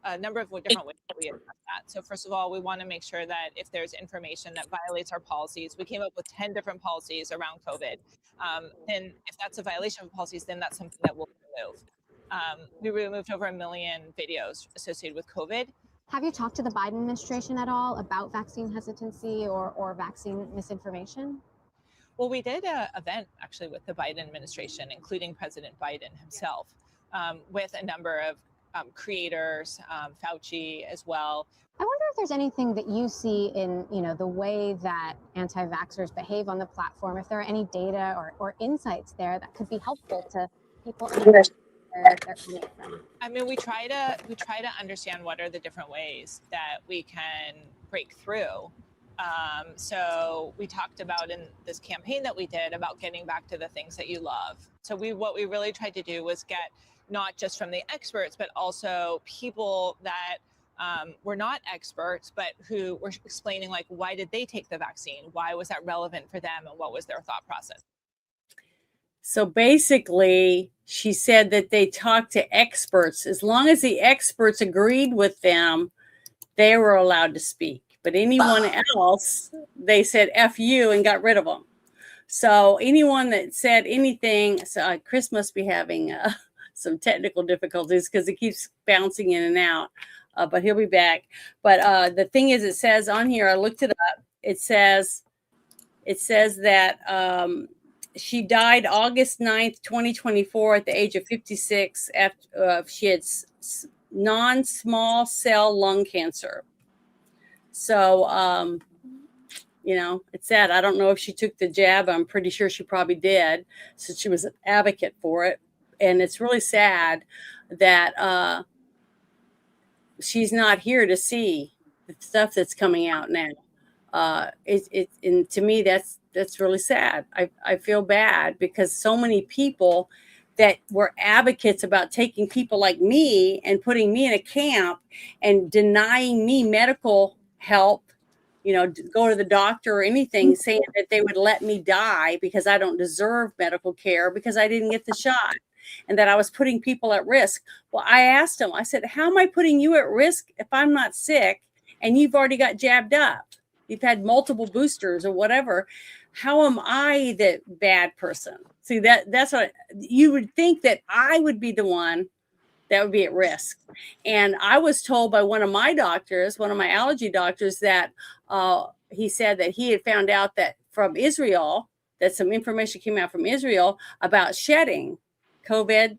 a number of different ways that we address that. So first of all, we want to make sure that if there's information that violates our policies, we came up with 10 different policies around COVID. Then if that's a violation of policies, then that's something that we'll remove. We removed over 1 million videos associated with COVID. Have you talked to the Biden administration at all about vaccine hesitancy or vaccine misinformation? Well, we did an event actually with the Biden administration, including President Biden himself, with a number of creators, Fauci as well. I wonder if there's anything that you see in, the way that anti-vaxxers behave on the platform, if there are any data or insights there that could be helpful to people understand where they're coming from. I mean, we try to understand what are the different ways that we can break through. So we talked about in this campaign that we did about getting back to the things that you love. So what we really tried to do was get not just from the experts, but also people that were not experts, but who were explaining, like, why did they take the vaccine? Why was that relevant for them? And what was their thought process? So basically, she said that they talked to experts. As long as the experts agreed with them, they were allowed to speak. But anyone else, they said F you and got rid of them. So anyone that said anything, so Chris must be having some technical difficulties because it keeps bouncing in and out, but he'll be back. But the thing is, it says on here, I looked it up. It says that she died August 9th, 2024 at the age of 56 after she had non-small cell lung cancer. So, it's sad. I don't know if she took the jab. I'm pretty sure she probably did, since she was an advocate for it. And it's really sad that she's not here to see the stuff that's coming out now. And to me, that's really sad. I feel bad because so many people that were advocates about taking people like me and putting me in a camp and denying me medical help, go to the doctor or anything, saying that they would let me die because I don't deserve medical care because I didn't get the shot and that I was putting people at risk. Well, I asked them, I said, how am I putting you at risk if I'm not sick and you've already got jabbed up? You've had multiple boosters or whatever. How am I the bad person? See, that's what you would think, that I would be the one that would be at risk. And I was told by one of my doctors, one of my allergy doctors, that he said that he had found out that from Israel, that some information came out from Israel about shedding COVID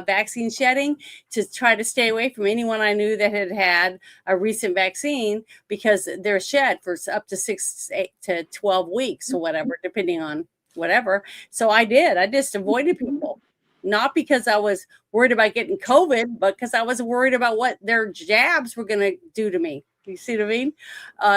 vaccine shedding, to try to stay away from anyone I knew that had had a recent vaccine, because they're shed for up to 6 to 12 weeks or whatever, depending on whatever. So I just avoided people, not because I was worried about getting COVID, but because I was worried about what their jabs were going to do to me. You see what I mean?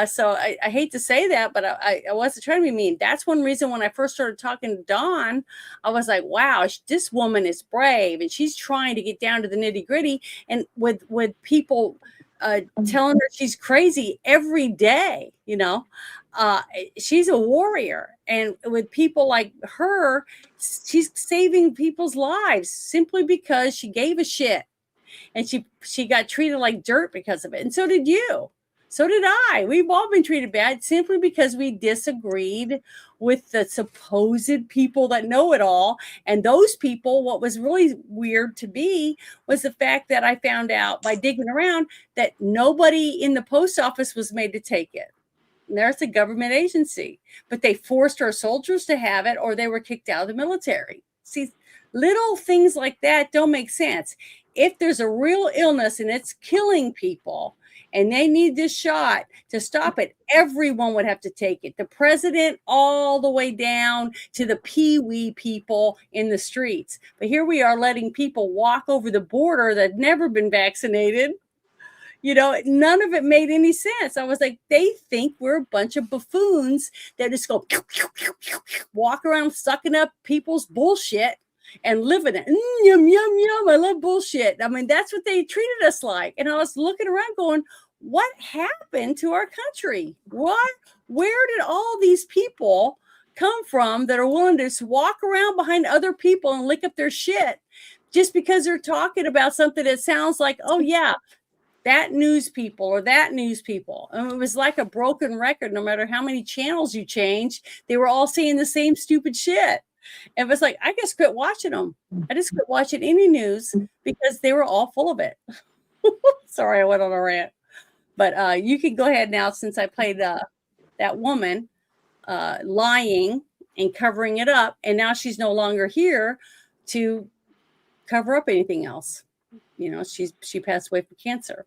So I hate to say that, but I wasn't trying to be mean. That's one reason when I first started talking to Dawn, I was like, wow, this woman is brave and she's trying to get down to the nitty gritty. And with people telling her she's crazy every day, she's a warrior. And with people like her, she's saving people's lives simply because she gave a shit. And she got treated like dirt because of it. And so did you. So did I. We've all been treated bad simply because we disagreed with the supposed people that know it all. And those people, what was really weird to me was the fact that I found out by digging around that nobody in the post office was made to take it. And there's a government agency, but they forced our soldiers to have it, or they were kicked out of the military. See, little things like that don't make sense. If there's a real illness and it's killing people and they need this shot to stop it, everyone would have to take it. The president all the way down to the peewee people in the streets. But here we are letting people walk over the border that never been vaccinated. You know, none of it made any sense. I was like, they think we're a bunch of buffoons that just go walk around sucking up people's bullshit and living it. Yum, yum, yum. I love bullshit. I mean, that's what they treated us like. And I was looking around going, what happened to our country? What? Where did all these people come from that are willing to just walk around behind other people and lick up their shit just because they're talking about something that sounds like, oh, yeah, that news people or that news people. And it was like a broken record. No matter how many channels you changed, they were all saying the same stupid shit. And it was like, I just quit watching them. I just quit watching any news because they were all full of it. Sorry, I went on a rant. But you can go ahead now, since I played that woman lying and covering it up. And now she's no longer here to cover up anything else. You know, she passed away from cancer.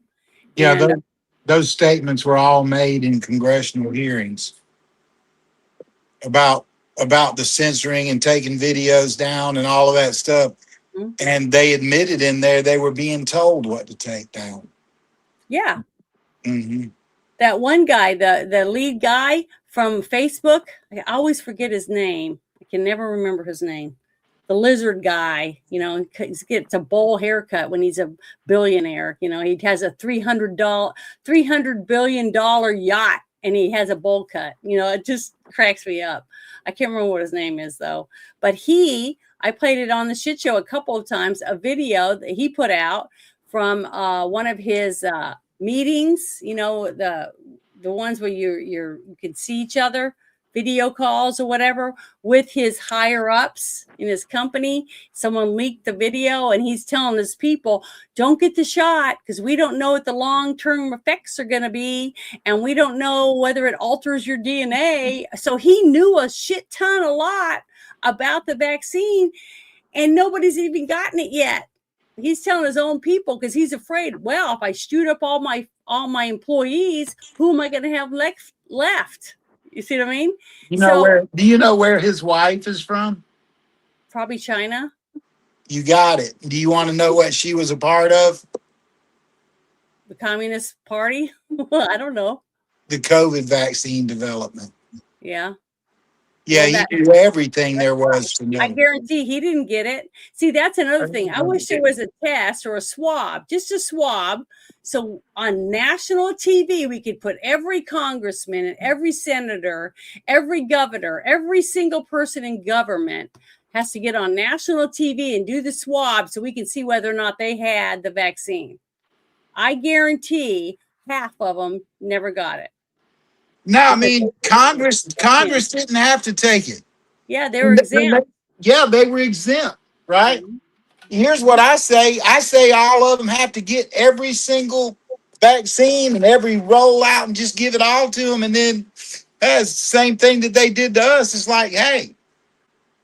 Yeah, And, those statements were all made in congressional hearings about the censoring and taking videos down and all of that stuff. Mm-hmm. And they admitted in there they were being told what to take down. yeah. Mm-hmm. That one guy, the lead guy from Facebook, I always forget his name. I can never remember his name. The lizard guy, you know, he gets a bowl haircut when he's a billionaire. You know, he has a $300 billion yacht and he has a bowl cut. You know, it just cracks me up. I can't remember what his name is though. But I played it on the shit show a couple of times, a video that he put out from one of his meetings, you know, the ones where you can see each other, video calls or whatever, with his higher ups in his company. Someone leaked the video and he's telling his people, don't get the shot because we don't know what the long-term effects are going to be. And we don't know whether it alters your DNA. So he knew a shit ton, a lot about the vaccine and nobody's even gotten it yet. He's telling his own people because he's afraid, well, if I shoot up all my employees, who am I going to have left? You see what I mean? Do you know where his wife is from? Probably China. You got it. Do you want to know what she was a part of? The Communist Party? I don't know. The COVID vaccine development. Yeah. Yeah, Well, he knew everything there was to know. I guarantee he didn't get it. See, that's another thing. I wish there was a test or a swab, just a swab. So on national TV, we could put every congressman and every senator, every governor, every single person in government has to get on national TV and do the swab so we can see whether or not they had the vaccine. I guarantee half of them never got it. No, I mean, Congress didn't have to take it. Yeah, they were exempt. Yeah, they were exempt, right? Mm-hmm. Here's what I say. I say all of them have to get every single vaccine and every rollout and just give it all to them. And then that's the same thing that they did to us. It's like, hey,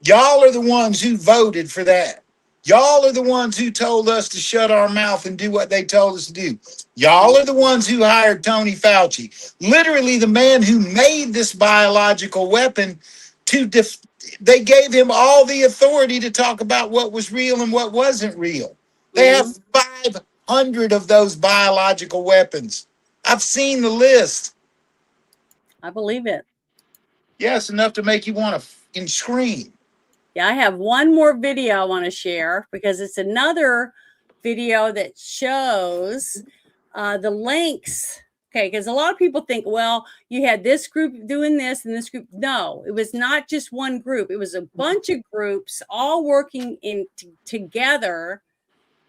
y'all are the ones who voted for that. Y'all are the ones who told us to shut our mouth and do what they told us to do. Y'all are the ones who hired Tony Fauci, literally the man who made this biological weapon. They gave him all the authority to talk about what was real and what wasn't real. They have 500 of those biological weapons. I've seen the list. I believe it. Yeah, it's enough to make you want to scream. Yeah, I have one more video I want to share because it's another video that shows the links. Okay, because a lot of people think, well, you had this group doing this and this group. No, it was not just one group. It was a bunch of groups all working together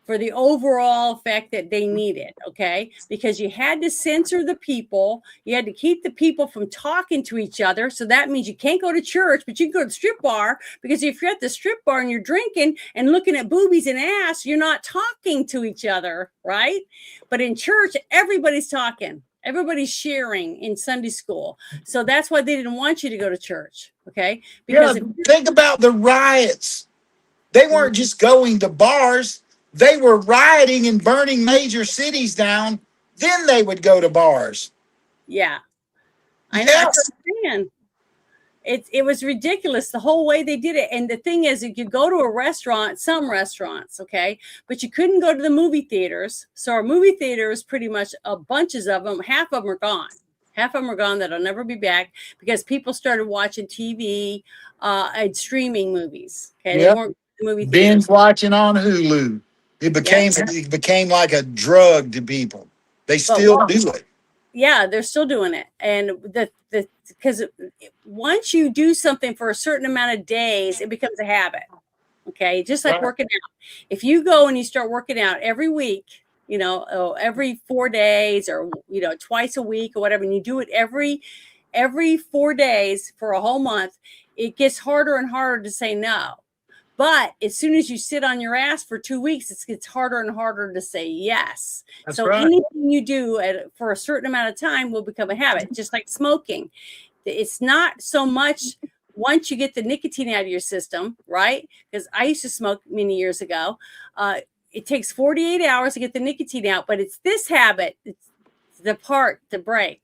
for the overall effect that they needed, okay? Because you had to censor the people. You had to keep the people from talking to each other. So that means you can't go to church, but you can go to the strip bar, because if you're at the strip bar and you're drinking and looking at boobies and ass, you're not talking to each other, right? But in church, everybody's talking. Everybody's sharing in Sunday school. So that's why they didn't want you to go to church, okay? Because think about the riots They weren't just going to bars. They were rioting and burning major cities down. Then they would go to bars. Yeah. I know. That's what I'm saying. It was ridiculous the whole way they did it. And the thing is, you could go to a restaurant, some restaurants, okay, but you couldn't go to the movie theaters. So our movie theaters, pretty much bunches of them, half of them are gone. Half of them are gone that'll never be back because people started watching TV and streaming movies. Okay, Yep. They weren't movie theaters. Binge watching on Hulu. It became like a drug to people. They still do it. Yeah, they're still doing it. And because once you do something for a certain amount of days, it becomes a habit. Okay, just like working out. If you go and you start working out every week, every 4 days or twice a week or whatever, and you do it every 4 days for a whole month, it gets harder and harder to say no. But as soon as you sit on your ass for 2 weeks, it gets harder and harder to say yes. That's so right. Anything you do for a certain amount of time will become a habit, just like smoking. It's not so much once you get the nicotine out of your system, right? Because I used to smoke many years ago. It takes 48 hours to get the nicotine out, but it's this habit, it's the part to break.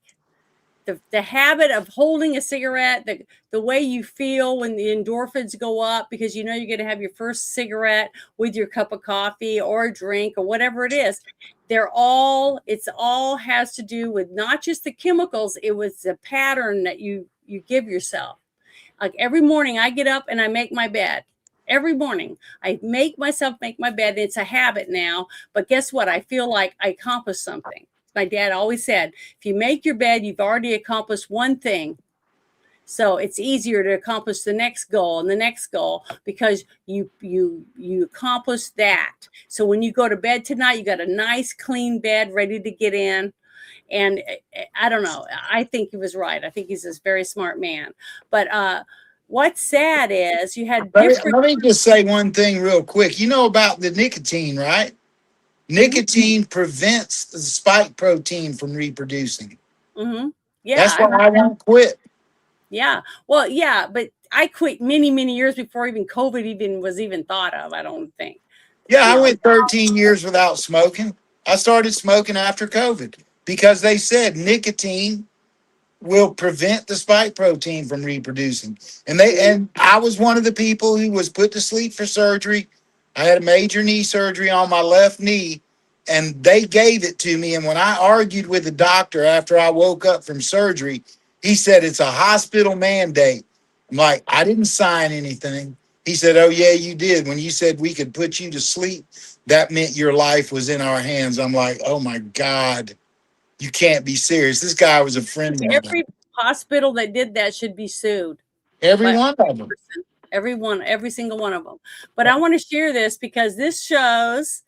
The habit of holding a cigarette, the way you feel when the endorphins go up because you're going to have your first cigarette with your cup of coffee or a drink or whatever it is. It's all has to do with not just the chemicals, it was the pattern that you give yourself. Like every morning I get up and I make my bed. Every morning I make myself make my bed. It's a habit now, but guess what? I feel like I accomplished something. My dad always said, if you make your bed, you've already accomplished one thing. So it's easier to accomplish the next goal and the next goal because you accomplished that. So when you go to bed tonight, you got a nice clean bed ready to get in. And I don't know. I think he was right. I think he's a very smart man. But what's sad is you had different. Let me just say one thing real quick. You know about the nicotine, right? Nicotine prevents the spike protein from reproducing. Mm-hmm. Yeah, that's why I won't quit. Yeah. Well, yeah, but I quit many, many years before even COVID was thought of, I don't think. Yeah, I went 13 years without smoking. I started smoking after COVID because they said nicotine will prevent the spike protein from reproducing. And I was one of the people who was put to sleep for surgery. I had a major knee surgery on my left knee, and they gave it to me. And when I argued with the doctor after I woke up from surgery, he said, it's a hospital mandate. I'm like, I didn't sign anything. He said, oh, yeah, you did. When you said we could put you to sleep, that meant your life was in our hands. I'm like, oh, my God, you can't be serious. This guy was a friend of mine. Every hospital that did that should be sued. Every one of them. Every single one of them. But I want to share this because this shows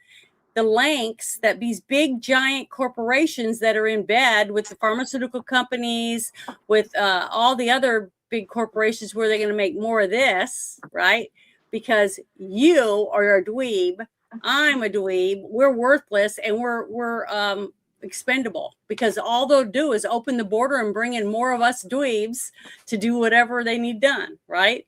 the lengths that these big giant corporations that are in bed with the pharmaceutical companies, with all the other big corporations where they're going to make more of this, right? Because you are a dweeb, I'm a dweeb, we're worthless, and we're expendable because all they'll do is open the border and bring in more of us dweebs to do whatever they need done, right?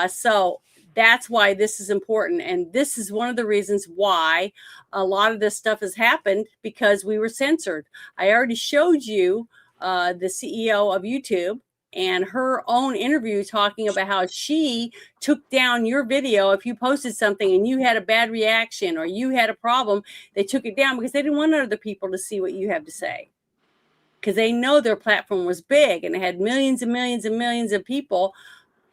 So that's why this is important. And this is one of the reasons why a lot of this stuff has happened, because we were censored. I already showed you the CEO of YouTube and her own interview talking about how she took down your video. If you posted something and you had a bad reaction or you had a problem, they took it down because they didn't want other people to see what you have to say, because they know their platform was big and it had millions and millions and millions of people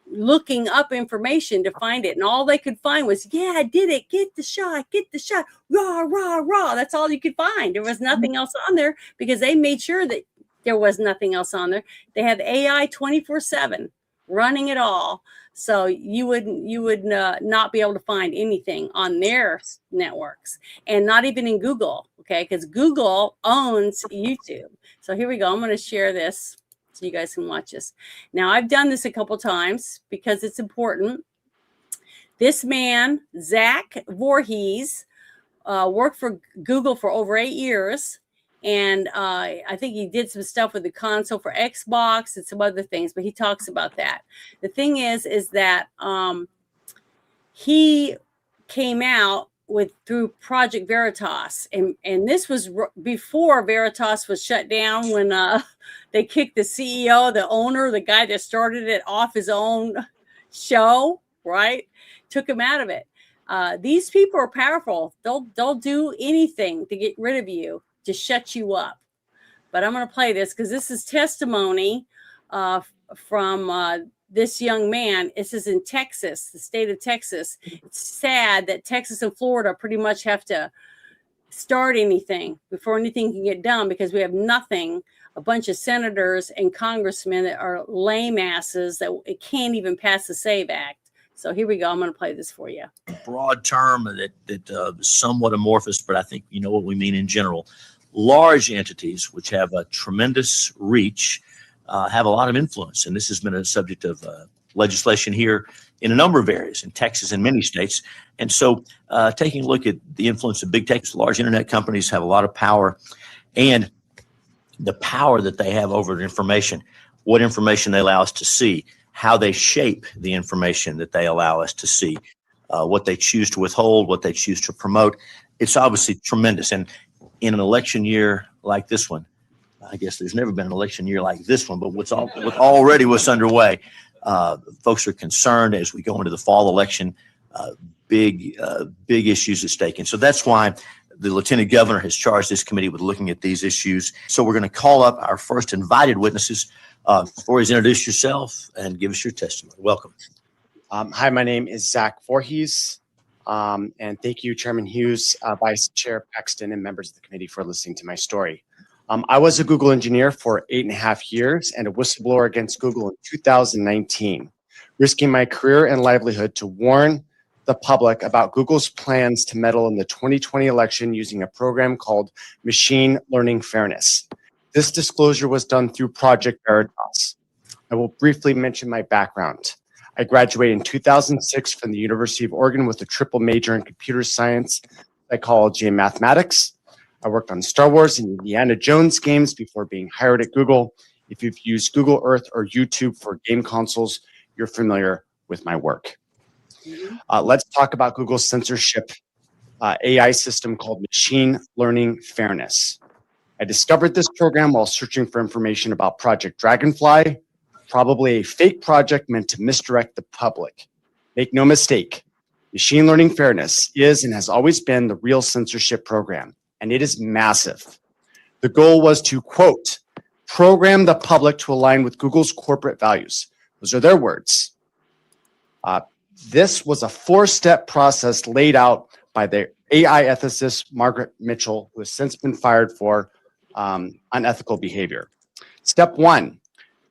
looking up information to find it. And all they could find was, yeah, I did it. Get the shot, rah, rah, rah. That's all you could fiuld. There was nothing else on there because they made sure that there was nothing else on there. They had AI 24/7 running it all. So you would not be able to find anything on their networks, and not even in Google. Okay. Because Google owns YouTube. So here we go. I'm going to share this so you guys can watch this. Now, I've done this a couple times because it's important. This man, Zach Voorhees, worked for Google for over 8 years. And I think he did some stuff with the console for Xbox and some other things, but he talks about that. The thing is that he came out through Project Veritas, and this was before Veritas was shut down, when they kicked the CEO, the owner, the guy that started it, off his own show, right? Took him out of it. These people are powerful. They'll do anything to get rid of you, to shut you up. But I'm going to play this because this is testimony from this young man. This is in Texas, the state of Texas. It's sad that Texas and Florida pretty much have to start anything before anything can get done, because we have nothing. A bunch of senators and congressmen that are lame asses that it can't even pass the SAVE Act. So here we go. I'm going to play this for you. Broad term that is somewhat amorphous, but I think you know what we mean in general. Large entities, which have a tremendous reach, have a lot of influence. And this has been a subject of legislation here in a number of areas, in Texas and many states. And so taking a look at the influence of big tech, large internet companies have a lot of power, and the power that they have over information, what information they allow us to see, how they shape the information that they allow us to see, what they choose to withhold, what they choose to promote. It's obviously tremendous. And in an election year like this one, I guess there's never been an election year like this one, but what's underway, folks are concerned as we go into the fall election, big issues at stake. And so that's why the Lieutenant Governor has charged this committee with looking at these issues. So we're going to call up our first invited witnesses. Voorhees, introduce yourself and give us your testimony. Welcome. Hi, my name is Zach Voorhees. And thank you, Chairman Hughes, Vice Chair Paxton, and members of the committee for listening to my story. I was a Google engineer for 8.5 years and a whistleblower against Google in 2019, risking my career and livelihood to warn the public about Google's plans to meddle in the 2020 election using a program called Machine Learning Fairness. This disclosure was done through Project Veritas. I will briefly mention my background. I graduated in 2006 from the University of Oregon with a triple major in computer science, psychology, and mathematics. I worked on Star Wars and Indiana Jones games before being hired at Google. If you've used Google Earth or YouTube for game consoles, you're familiar with my work. Let's talk about Google's censorship AI system called Machine Learning Fairness. I discovered this program while searching for information about Project Dragonfly, probably a fake project meant to misdirect the public. Make no mistake, Machine Learning Fairness is and has always been the real censorship program, and it is massive. The goal was to, quote, program the public to align with Google's corporate values. Those are their words. This was a 4-step process laid out by the AI ethicist Margaret Mitchell, who has since been fired for unethical behavior. Step 1,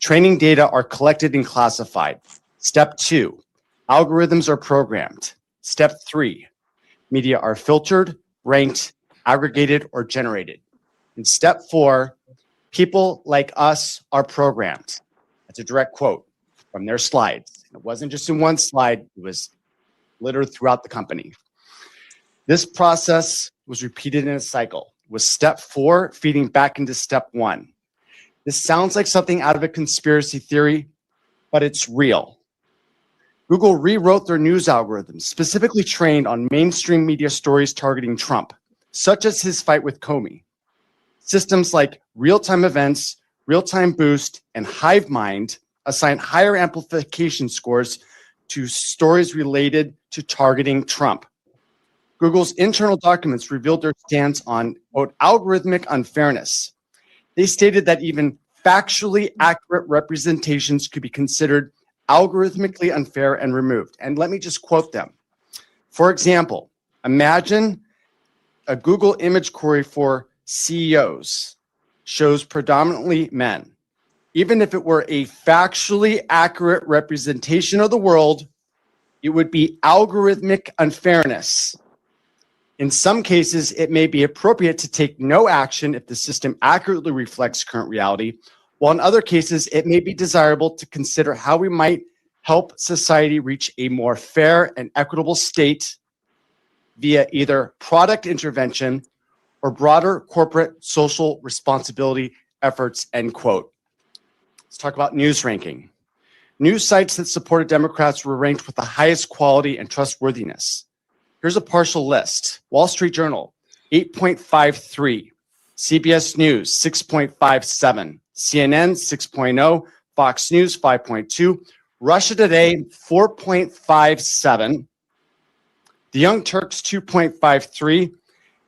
training data are collected and classified. Step 2, algorithms are programmed. Step 3, media are filtered, ranked, aggregated, or generated. And step 4, people like us are programmed. That's a direct quote from their slides. It wasn't just in one slide, it was littered throughout the company. This process was repeated in a cycle, with step 4 feeding back into step 1. This sounds like something out of a conspiracy theory, but it's real. Google rewrote their news algorithms, specifically trained on mainstream media stories targeting Trump, such as his fight with Comey. Systems like real-time events, real-time boost, and HiveMind assign higher amplification scores to stories related to targeting Trump. Google's internal documents revealed their stance on, quote, algorithmic unfairness. They stated that even factually accurate representations could be considered algorithmically unfair and removed. And let me just quote them. For example, imagine a Google image query for CEOs shows predominantly men. Even if it were a factually accurate representation of the world, it would be algorithmic unfairness. In some cases, it may be appropriate to take no action if the system accurately reflects current reality, while in other cases, it may be desirable to consider how we might help society reach a more fair and equitable state via either product intervention or broader corporate social responsibility efforts, end quote. Let's talk about news ranking. News sites that supported Democrats were ranked with the highest quality and trustworthiness. Here's a partial list. Wall Street Journal, 8.53. CBS News, 6.57. CNN, 6.0. Fox News, 5.2. Russia Today, 4.57. The Young Turks, 2.53.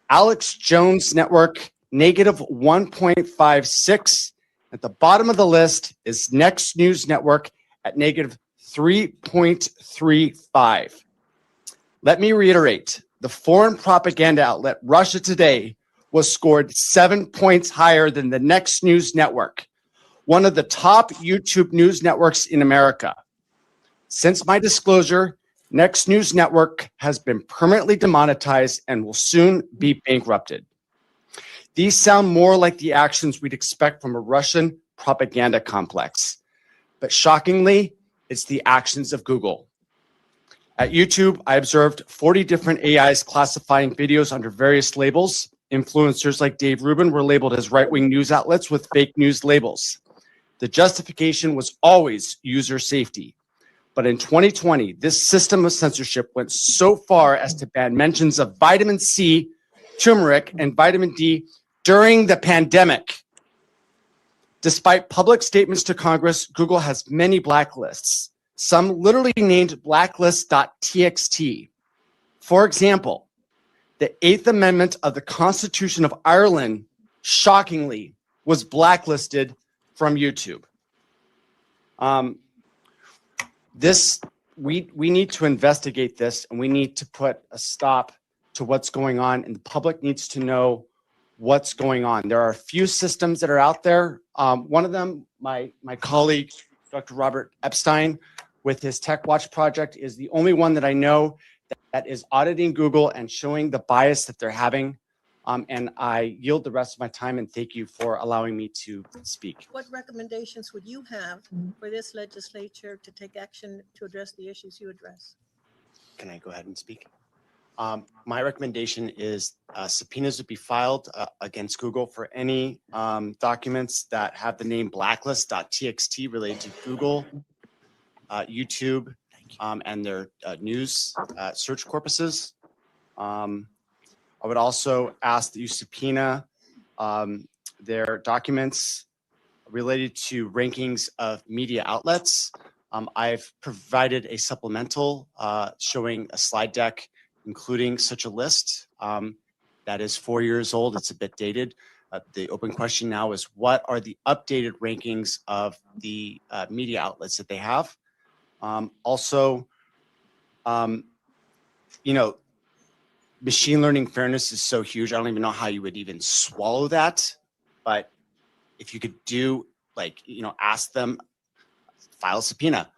Alex Jones Network, negative 1.56. At the bottom of the list is Next News Network at negative 3.35. Let me reiterate, the foreign propaganda outlet Russia Today was scored 7 points higher than the Next News Network, one of the top YouTube news networks in America. Since my disclosure, Next News Network has been permanently demonetized and will soon be bankrupted. These sound more like the actions we'd expect from a Russian propaganda complex. But shockingly, it's the actions of Google. At YouTube, I observed 40 different AIs classifying videos under various labels. Influencers like Dave Rubin were labeled as right-wing news outlets with fake news labels. The justification was always user safety. But in 2020, this system of censorship went so far as to ban mentions of vitamin C, turmeric, and vitamin D during the pandemic. Despite public statements to Congress, Google has many blacklists, some literally named blacklist.txt. For example, the 8th Amendment of the Constitution of Ireland, shockingly, was blacklisted from YouTube. We need to investigate this, and we need to put a stop to what's going on, and the public needs to know what's going on. There are a few systems that are out there. One of them, my colleague, Dr. Robert Epstein, with his TechWatch project, is the only one that I know that is auditing Google and showing the bias that they're having. And I yield the rest of my time, and thank you for allowing me to speak. What recommendations would you have for this legislature to take action to address the issues you address? Can I go ahead and speak? My recommendation is subpoenas would be filed against Google for any documents that have the name blacklist.txt related to Google, YouTube, and their news search corpuses. I would also ask that you subpoena their documents related to rankings of media outlets. I've provided a supplemental showing a slide deck including such a list that is 4 years old. It's a bit dated. The open question now is, what are the updated rankings of the media outlets that they have? Also, machine learning fairness is so huge. I don't even know how you would even swallow that. But if you could do, ask them, file a subpoena,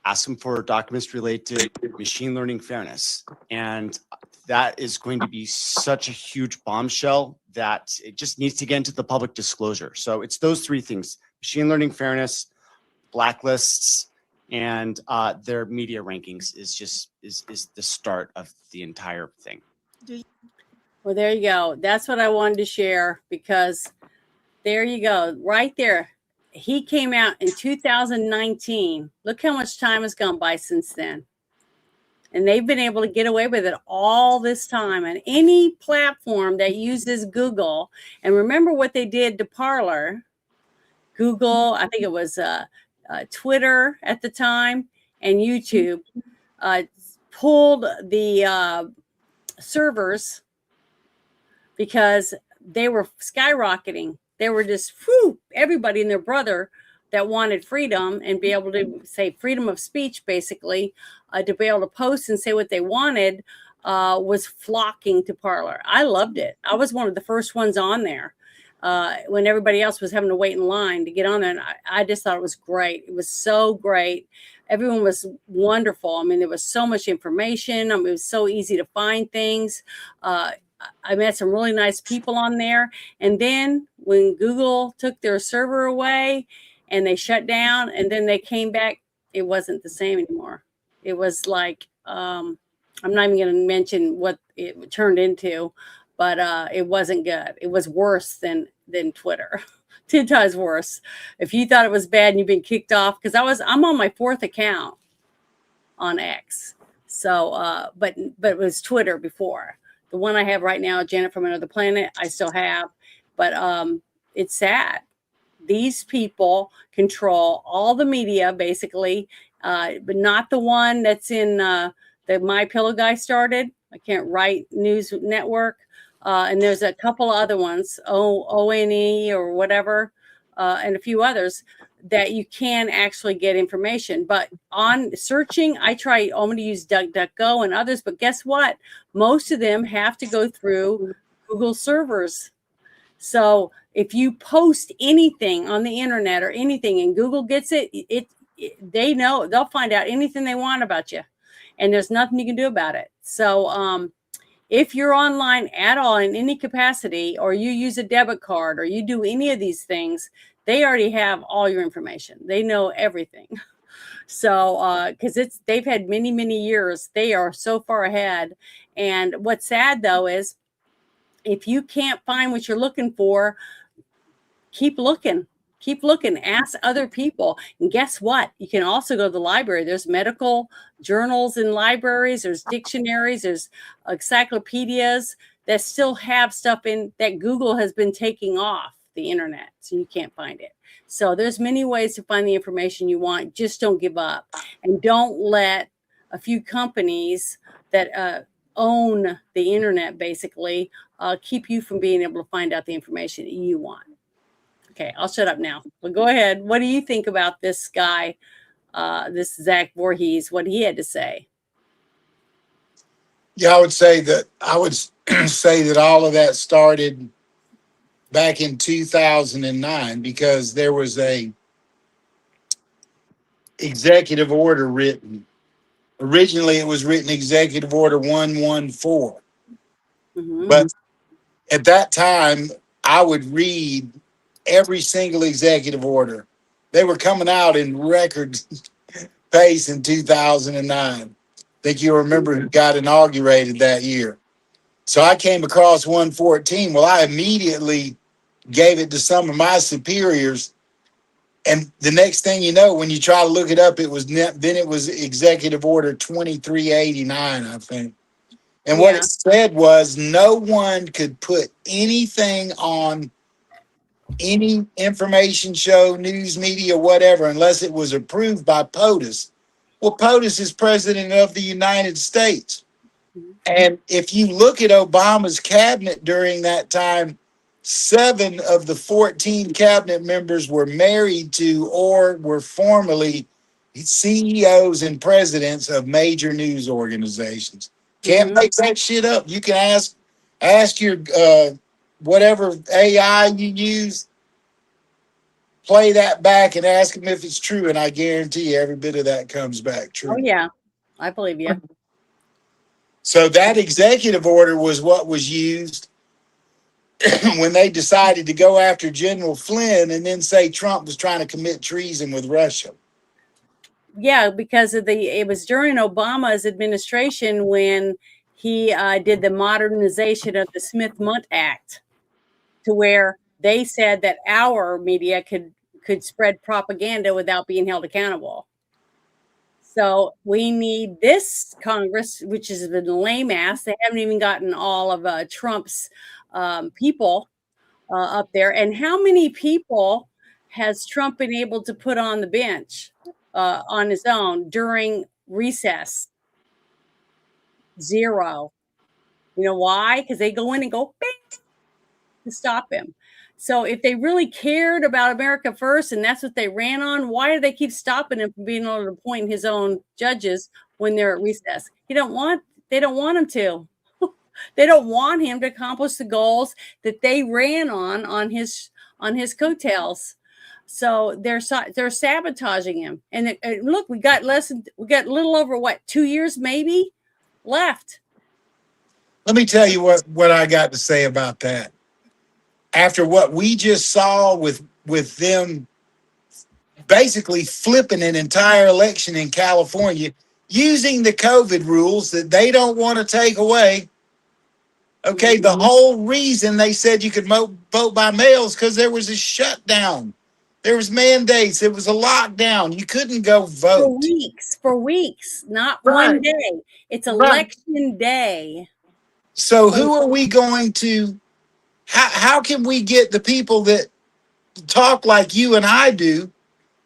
ask them for documents related to machine learning fairness. And that is going to be such a huge bombshell that it just needs to get into the public disclosure. So it's those three things: machine learning fairness, blacklists, and their media rankings is the start of the entire thing. Well, there you go. That's what I wanted to share, because there you go, right there. He came out in 2019. Look how much time has gone by since then. And they've been able to get away with it all this time. And any platform that uses Google, and remember what they did to Parler, Google, I think it was Twitter at the time, and YouTube, pulled the servers because they were skyrocketing. They were just, everybody and their brother that wanted freedom and be able to say freedom of speech, basically, to be able to post and say what they wanted, was flocking to Parler. I loved it. I was one of the first ones on there when everybody else was having to wait in line to get on there. And I just thought it was great. It was so great. Everyone was wonderful. I mean, there was so much information. It was so easy to find things. I met some really nice people on there. And then when Google took their server away and they shut down and then they came back, it wasn't the same anymore. It was like, I'm not even going to mention what it turned into, but it wasn't good. It was worse than Twitter. 10 times worse. If you thought it was bad and you've been kicked off, because I'm on my 4th account on X. So, but it was Twitter before. The one I have right now, Janet from Another Planet, I still have, but it's sad. These people control all the media, basically, but not the one that's in the My Pillow guy started. I can't write news network, and there's a couple other ones, ONE or whatever, and a few others that you can actually get information. But on searching, I'm going to use DuckDuckGo and others, but guess what? Most of them have to go through Google servers. So if you post anything on the internet or anything and Google gets it, they know, they'll find out anything they want about you, and there's nothing you can do about it. So if you're online at all in any capacity, or you use a debit card, or you do any of these things, they already have all your information. They know everything. So, because they've had many, many years, they are so far ahead. And what's sad though is, if you can't find what you're looking for, keep looking. Keep looking. Ask other people. And guess what? You can also go to the library. There's medical journals in libraries. There's dictionaries. There's encyclopedias that still have stuff in that Google has been taking off the internet, so you can't find it. So there's many ways to find the information you want. Just don't give up, and don't let a few companies that own the internet basically keep you from being able to find out the information that you want. Okay, I'll shut up now. But go ahead. What do you think about this guy, this Zach Voorhees, what he had to say? Yeah, I would say that all of that started back in 2009, because there was a executive order written. Originally, it was written Executive Order 114. Mm-hmm. But at that time, I would read every single executive order. They were coming out in record pace in 2009. I think you remember who got inaugurated that year. So I came across 114. Well, I immediately gave it to some of my superiors. And the next thing you know, when you try to look it up, it was Executive Order 2389, I think. And what it said was, no one could put anything on any information show, news media, whatever, unless it was approved by POTUS. Well, POTUS is President of the United States. And if you look at Obama's cabinet during that time, 7 of the 14 cabinet members were married to or were formerly CEOs and presidents of major news organizations. Can't make that shit up. You can ask your whatever AI you use, play that back and ask them if it's true, and I guarantee you every bit of that comes back true. Oh yeah, I believe you. So that executive order was what was used when they decided to go after General Flynn and then say Trump was trying to commit treason with Russia. Yeah, because it was during Obama's administration when he did the modernization of the Smith-Mundt Act, to where they said that our media could spread propaganda without being held accountable. So we need this Congress, which has been lame ass. They haven't even gotten all of Trump's people up there. And how many people has Trump been able to put on the bench on his own during recess? 0. You know why? Because they go in and go bing to stop him. So if they really cared about America first and that's what they ran on, why do they keep stopping him from being able to appoint his own judges when they're at recess? They don't want him to. They don't want him to accomplish the goals that they ran on his coattails. So they're sabotaging him. And look, we got a little over 2 years maybe left. Let me tell you what I got to say about that. After what we just saw with them basically flipping an entire election in California, using the COVID rules that they don't want to take away. Okay, the whole reason they said you could vote by mail is because there was a shutdown. There was mandates. It was a lockdown. You couldn't go vote. For weeks, not Right. one day. It's Right. election day. So who are we going to, how can we get the people that talk like you and I do,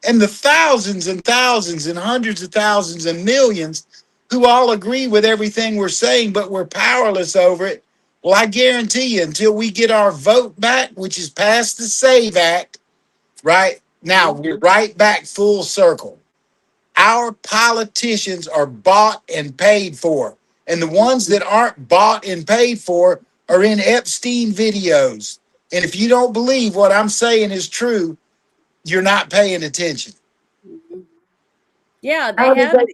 and the thousands and thousands and hundreds of thousands and millions who all agree with everything we're saying, but we're powerless over it? Well, I guarantee you, until we get our vote back, which is past the SAVE Act, right now, we're right back full circle. Our politicians are bought and paid for. And the ones that aren't bought and paid for are in Epstein videos. And if you don't believe what I'm saying is true, you're not paying attention. Yeah, How they did have. they-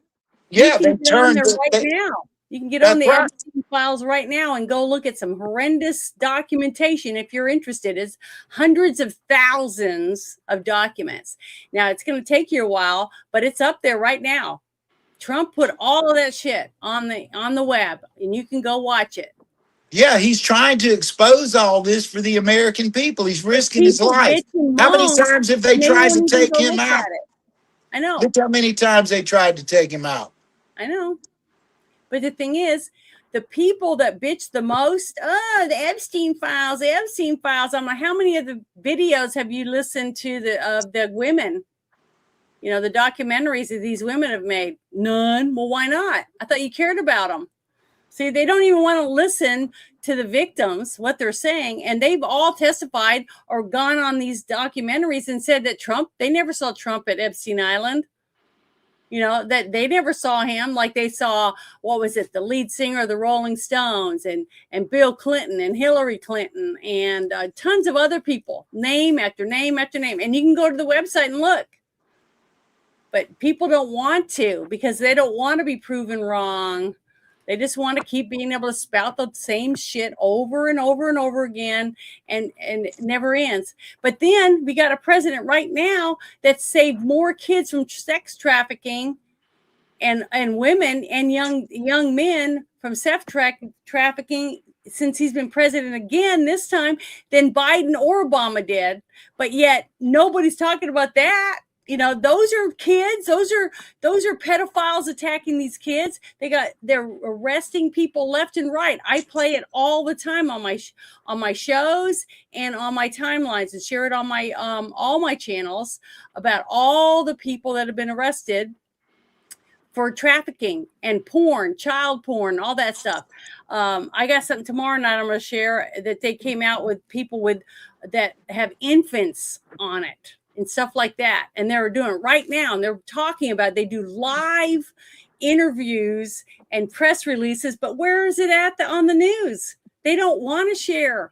Yeah, you they can get on turned there the- right they- now. You can get on That's the right. Epstein files right now and go look at some horrendous documentation if you're interested. It's hundreds of thousands of documents. Now it's going to take you a while, but it's up there right now. Trump put all of that shit on the web, and you can go watch it. Yeah, he's trying to expose all this for the American people. He's risking his People life. bitch and How many moan, times have they and tried to won't even take go him look out? at it. I know. Look how many times they tried to take him out. I know. But the thing is, the people that bitch the most, the Epstein files, I'm like, how many of the videos have you listened to the women? You know, the documentaries that these women have made? None. Well, why not? I thought you cared about them. See, they don't even want to listen to the victims, what they're saying. And they've all testified or gone on these documentaries and said that they never saw Trump at Epstein Island. You know, that they never saw him like they saw, what was it, the lead singer of the Rolling Stones and Bill Clinton and Hillary Clinton and tons of other people, name after name after name. And you can go to the website and look. But people don't want to because they don't want to be proven wrong. They just want to keep being able to spout the same shit over and over and over again, and it never ends. But then we got a president right now that saved more kids from sex trafficking and women and young men from sex trafficking since he's been president again this time than Biden or Obama did. But yet nobody's talking about that. You know, those are kids. Those are pedophiles attacking these kids. They're arresting people left and right. I play it all the time on my shows and on my timelines and share it on my all my channels about all the people that have been arrested for trafficking and porn, child porn, all that stuff. I got something tomorrow night I'm going to share that they came out with people that have infants on it and stuff like that. And they're doing it right now. And they're talking about, they do live interviews and press releases, but where is it on the news? They don't want to share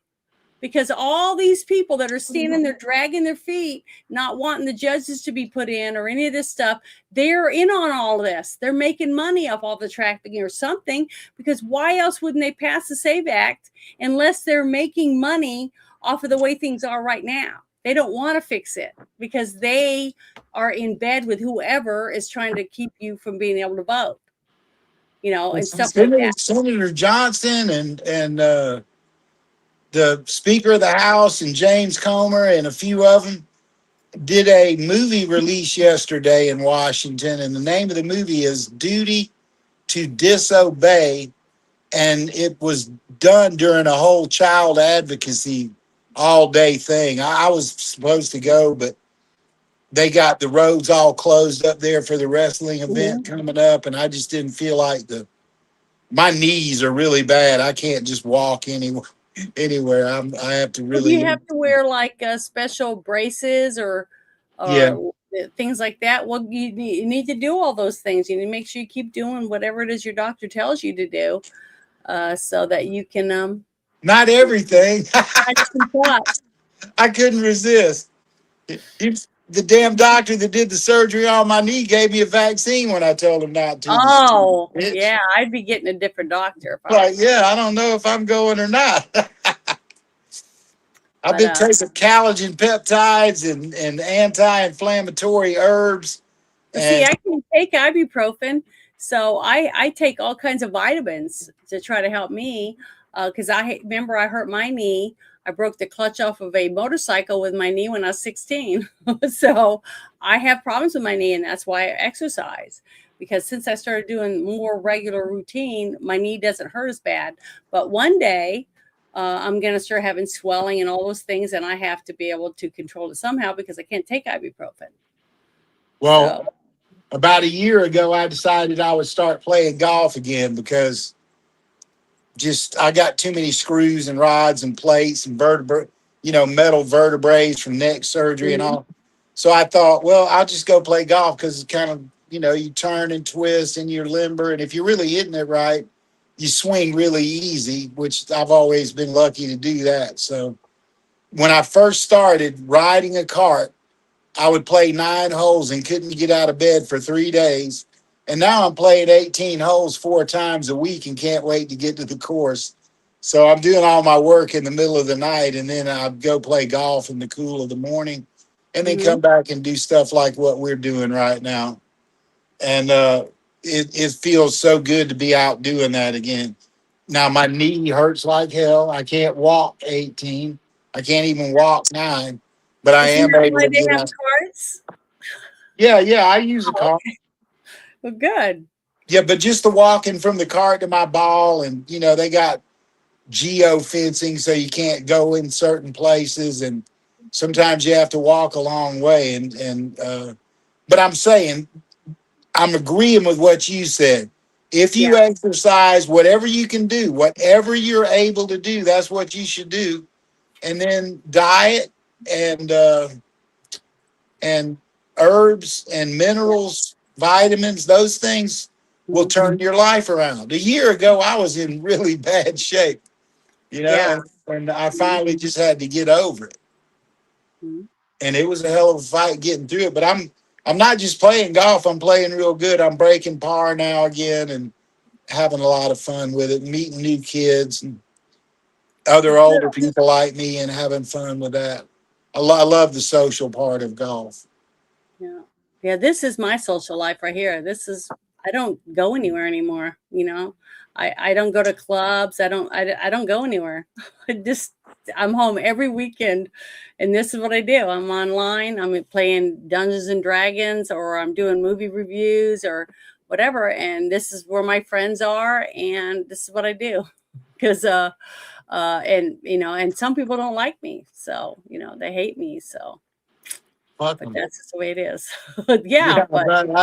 because all these people that are standing there dragging their feet, not wanting the judges to be put in or any of this stuff, they're in on all of this. They're making money off all the trafficking or something, because why else wouldn't they pass the SAVE Act unless they're making money off of the way things are right now? They don't want to fix it because they are in bed with whoever is trying to keep you from being able to vote, you know, and stuff like that. Senator Johnson and the Speaker of the House and James Comer and a few of them did a movie release yesterday in Washington. And the name of the movie is Duty to Disobey. And it was done during a whole child advocacy all-day thing. I was supposed to go, but they got the roads all closed up there for the wrestling event coming up, and I just didn't feel like my knees are really bad. I can't just walk anywhere. I have to really. You have to wear like special braces or things like that. Well, you need to do all those things. You need to make sure you keep doing whatever it is your doctor tells you to do, so that you can. Not everything. I couldn't resist. The damn doctor that did the surgery on my knee gave me a vaccine when I told him not to. Oh, yeah, I'd be getting a different doctor. I don't know if I'm going or not. I've been taking collagen peptides and anti-inflammatory herbs. See, I can take ibuprofen, so I take all kinds of vitamins to try to help me. because remember I hurt my knee. I broke the clutch off of a motorcycle with my knee when I was 16. So I have problems with my knee, and that's why I exercise. Because since I started doing more regular routine, my knee doesn't hurt as bad. But one day, I'm going to start having swelling and all those things, and I have to be able to control it somehow because I can't take ibuprofen. Well, about a year ago, I decided I would start playing golf again because I got too many screws and rods and plates and metal vertebrae from neck surgery and all. So I thought, well, I'll just go play golf because it's kind of, you turn and twist and you're limber. And if you're really hitting it right, you swing really easy, which I've always been lucky to do that. So when I first started riding a cart, I would play 9 holes and couldn't get out of bed for 3 days. And now I'm playing 18 holes 4 times a week and can't wait to get to the course. So I'm doing all my work in the middle of the night, and then I go play golf in the cool of the morning, and then come back and do stuff like what we're doing right now. And it feels so good to be out doing that again. Now my knee hurts like hell. I can't walk 18. I can't even walk 9. But I am able to get out. Carts? Yeah, I use a cart. Okay. Well, good. Yeah, but just the walking from the cart to my ball, and they got geo fencing, so you can't go in certain places, and sometimes you have to walk a long way. But I'm saying, I'm agreeing with what you said. If you exercise, whatever you can do, whatever you're able to do, that's what you should do. And then diet and herbs and minerals, vitamins, those things will turn your life around. A year ago, I was in really bad shape, and I finally just had to get over it. And it was a hell of a fight getting through it. But I'm not just playing golf. I'm playing real good. I'm breaking par now again and having a lot of fun with it, meeting new kids and other older people like me and having fun with that. I love the social part of golf. Yeah, this is my social life right here. I don't go anywhere anymore. I don't go to clubs. I don't go anywhere. I'm home every weekend, and this is what I do. I'm online. I'm playing Dungeons and Dragons, or I'm doing movie reviews or whatever. And this is where my friends are, and this is what I do. Because and some people don't like me, so they hate me. So, but that's just the way it is. But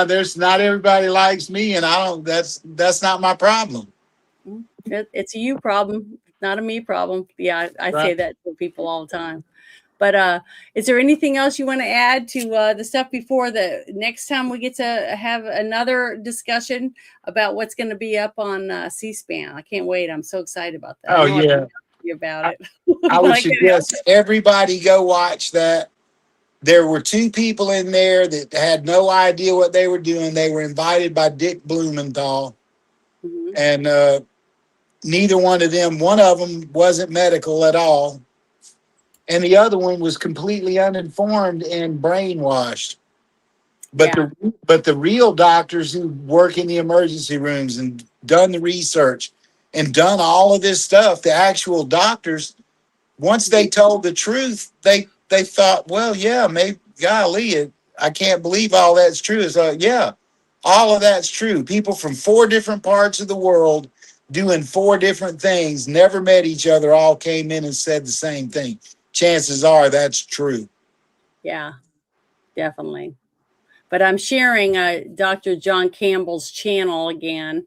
there's not everybody likes me, and I don't. That's not my problem. It's a you problem, not a me problem. Yeah, I say that to people all the time. But is there anything else you want to add to the stuff before the next time we get to have another discussion about what's going to be up on C-SPAN? I can't wait. I'm so excited about that. Oh, yeah. About it. I would suggest everybody go watch that. There were 2 people in there that had no idea what they were doing. They were invited by Dick Blumenthal. And neither one of them wasn't medical at all. And the other one was completely uninformed and brainwashed. But the real doctors who work in the emergency rooms and done the research and done all of this stuff, the actual doctors, once they told the truth, they thought, well, yeah, maybe, golly, I can't believe all that's true. It's like, yeah, all of that's true. People from 4 different parts of the world doing 4 different things, never met each other, all came in and said the same thing. Chances are that's true. Yeah, definitely. But I'm sharing Dr. John Campbell's channel again.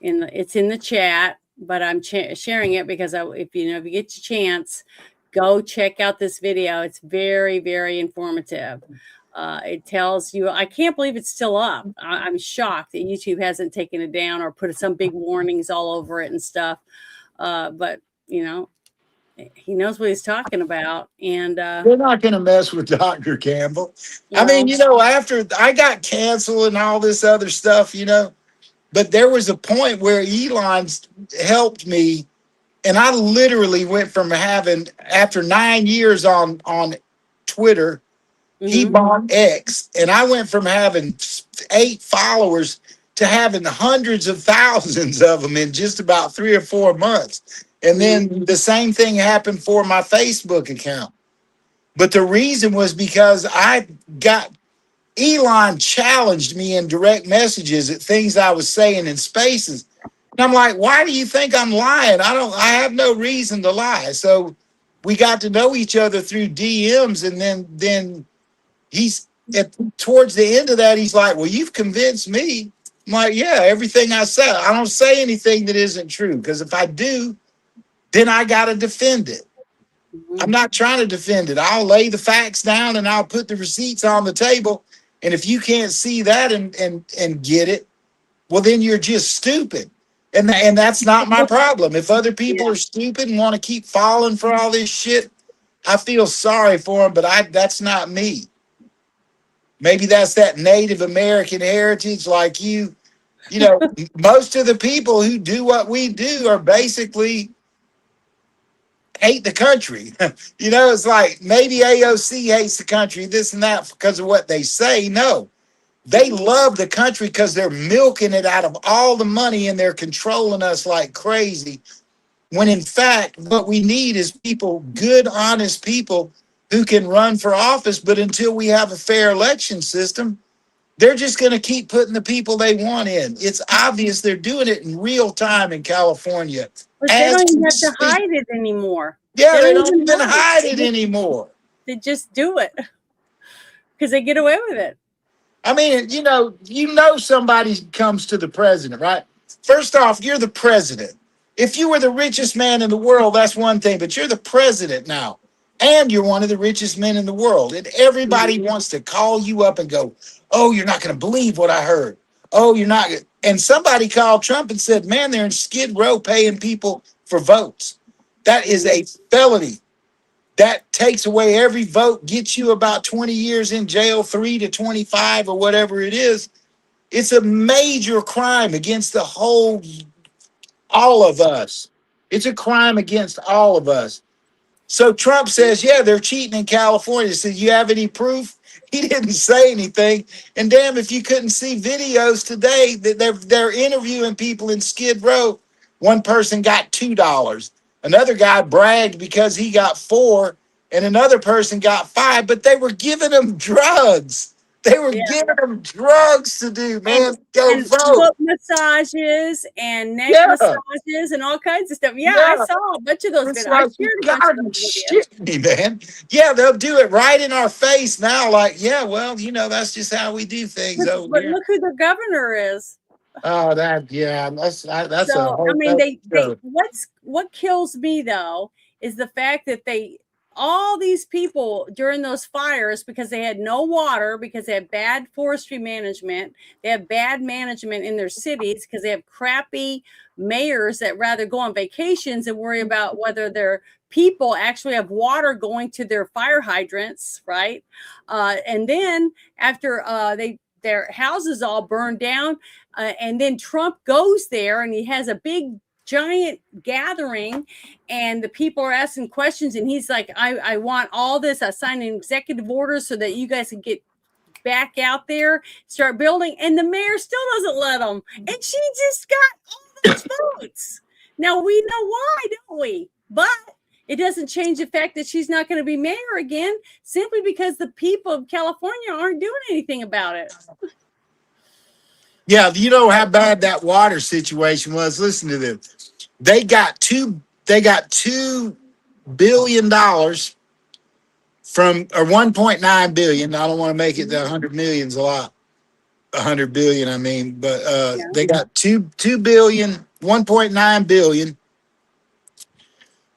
It's in the chat, but I'm sharing it because if you get your chance, go check out this video. It's very, very informative. It tells you, I can't believe it's still up. I'm shocked that YouTube hasn't taken it down or put some big warnings all over it and stuff. But he knows what he's talking about, and they're not going to mess with Dr. Campbell. I mean, after I got canceled and all this other stuff, but there was a point where Elon helped me, and I literally went from having, after 9 years on Twitter, he bought X, and I went from having 8 followers to having hundreds of thousands of them in just about 3 or 4 months. And then the same thing happened for my Facebook account. But the reason was because Elon challenged me in direct messages at things I was saying in spaces. And I'm like, why do you think I'm lying? I have no reason to lie. So we got to know each other through DMs. And then towards the end of that, he's like, well, you've convinced me. I'm like, yeah, everything I said. I don't say anything that isn't true, because if I do, then I got to defend it. I'm not trying to defend it. I'll lay the facts down and I'll put the receipts on the table. And if you can't see that and get it, well, then you're just stupid. And that's not my problem. If other people are stupid and want to keep falling for all this shit, I feel sorry for them, but that's not me. Maybe that's that Native American heritage like you. You know, most of the people who do what we do are basically hate the country. You know, it's like maybe AOC hates the country, this and that, because of what they say. No, they love the country because they're milking it out of all the money and they're controlling us like crazy. When in fact, what we need is people, good, honest people who can run for office. But until we have a fair election system, they're just going to keep putting the people they want in. It's obvious they're doing it in real time in California. But they don't even have to hide it anymore. Yeah, they don't even hide it anymore. They just do it because they get away with it. I mean, you know, somebody comes to the president, right? First off, you're the president. If you were the richest man in the world, that's one thing, but you're the president now. And you're one of the richest men in the world. And everybody wants to call you up and go, oh, you're not going to believe what I heard. Oh, you're not. And somebody called Trump and said, man, they're in Skid Row paying people for votes. That is a felony. That takes away every vote, gets you about 20 years in jail, 3 to 25 or whatever it is. It's a major crime against all of us. It's a crime against all of us. So Trump says, yeah, they're cheating in California. So you have any proof? He didn't say anything. And damn, if you couldn't see videos today that they're interviewing people in Skid Row. One person got $2. Another guy bragged because he got $4, and another person got $5, but they were giving them drugs. They were giving them drugs to do, man. Go vote. Foot massages and neck massages and all kinds of stuff. Yeah, I saw a bunch of those. It's like, shit me, man. Yeah, they'll do it right in our face now. Like, yeah, well, you know, that's just how we do things. But look who the governor is. Oh, that's so, a whole I mean, what kills me though is the fact that all these people during those fires, because they had no water, because they have bad forestry management, they have bad management in their cities, because they have crappy mayors that rather go on vacations and worry about whether their people actually have water going to their fire hydrants, right? And then after their houses all burned down, and then Trump goes there and he has a big giant gathering and the people are asking questions and he's like, I want all this. I signed an executive order so that you guys can get back out there, start building. And the mayor still doesn't let them. And she just got all those votes. Now we know why, don't we? But it doesn't change the fact that she's not going to be mayor again, simply because the people of California aren't doing anything about it. Yeah, you know how bad that water situation was. Listen to this. They got $2 billion from, or 1.9 billion. I don't want to make it the 100 million's a lot. 100 billion, I mean, but they got 2 billion, 1.9 billion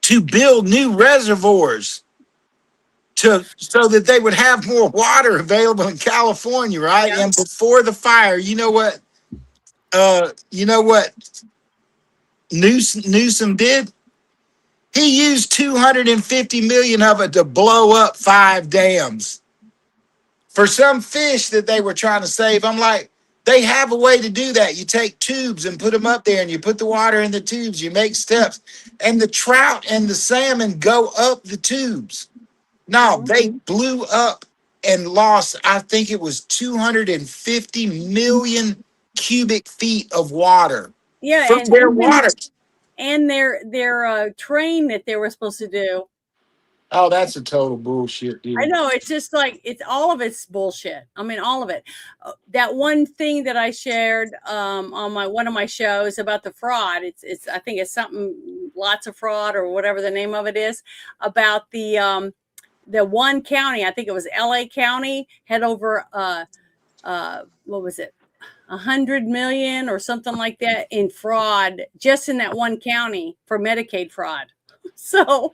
to build new reservoirs so that they would have more water available in California, right? Yeah. And before the fire, you know what Newsom did? He used 250 million of it to blow up 5 dams for some fish that they were trying to save. I'm like, they have a way to do that. You take tubes and put them up there and you put the water in the tubes, you make steps, and the trout and the salmon go up the tubes. No, they blew up and lost, I think it was 250 million cubic feet of water. Yeah, from their water. and their train that they were supposed to do. Oh, that's a total bullshit, dude. I know, it's just like it's all of it's bullshit. I mean, all of it. That one thing that I shared on one of my shows about the fraud. It's I think it's something lots of fraud or whatever the name of it is, about the one county. I think it was LA County had over what was it, 100 million or something like that in fraud just in that one county for Medicaid fraud. So.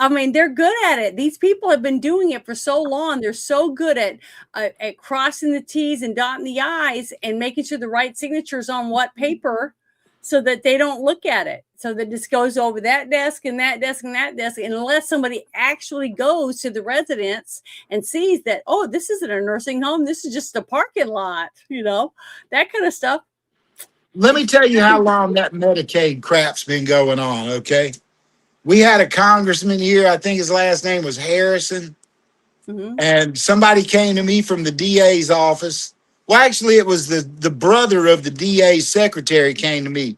I mean, they're good at it. These people have been doing it for so long. They're so good at crossing the T's and dotting the I's and making sure the right signatures on what paper so that they don't look at it. So that this goes over that desk and that desk and that desk. And unless somebody actually goes to the residence and sees that, oh, this isn't a nursing home. This is just a parking lot, that kind of stuff. Let me tell you how long that Medicaid crap's been going on, okay? We had a congressman here, I think his last name was Harrison, and somebody came to me from the DA's office. Well, actually, it was the brother of the DA's secretary came to me,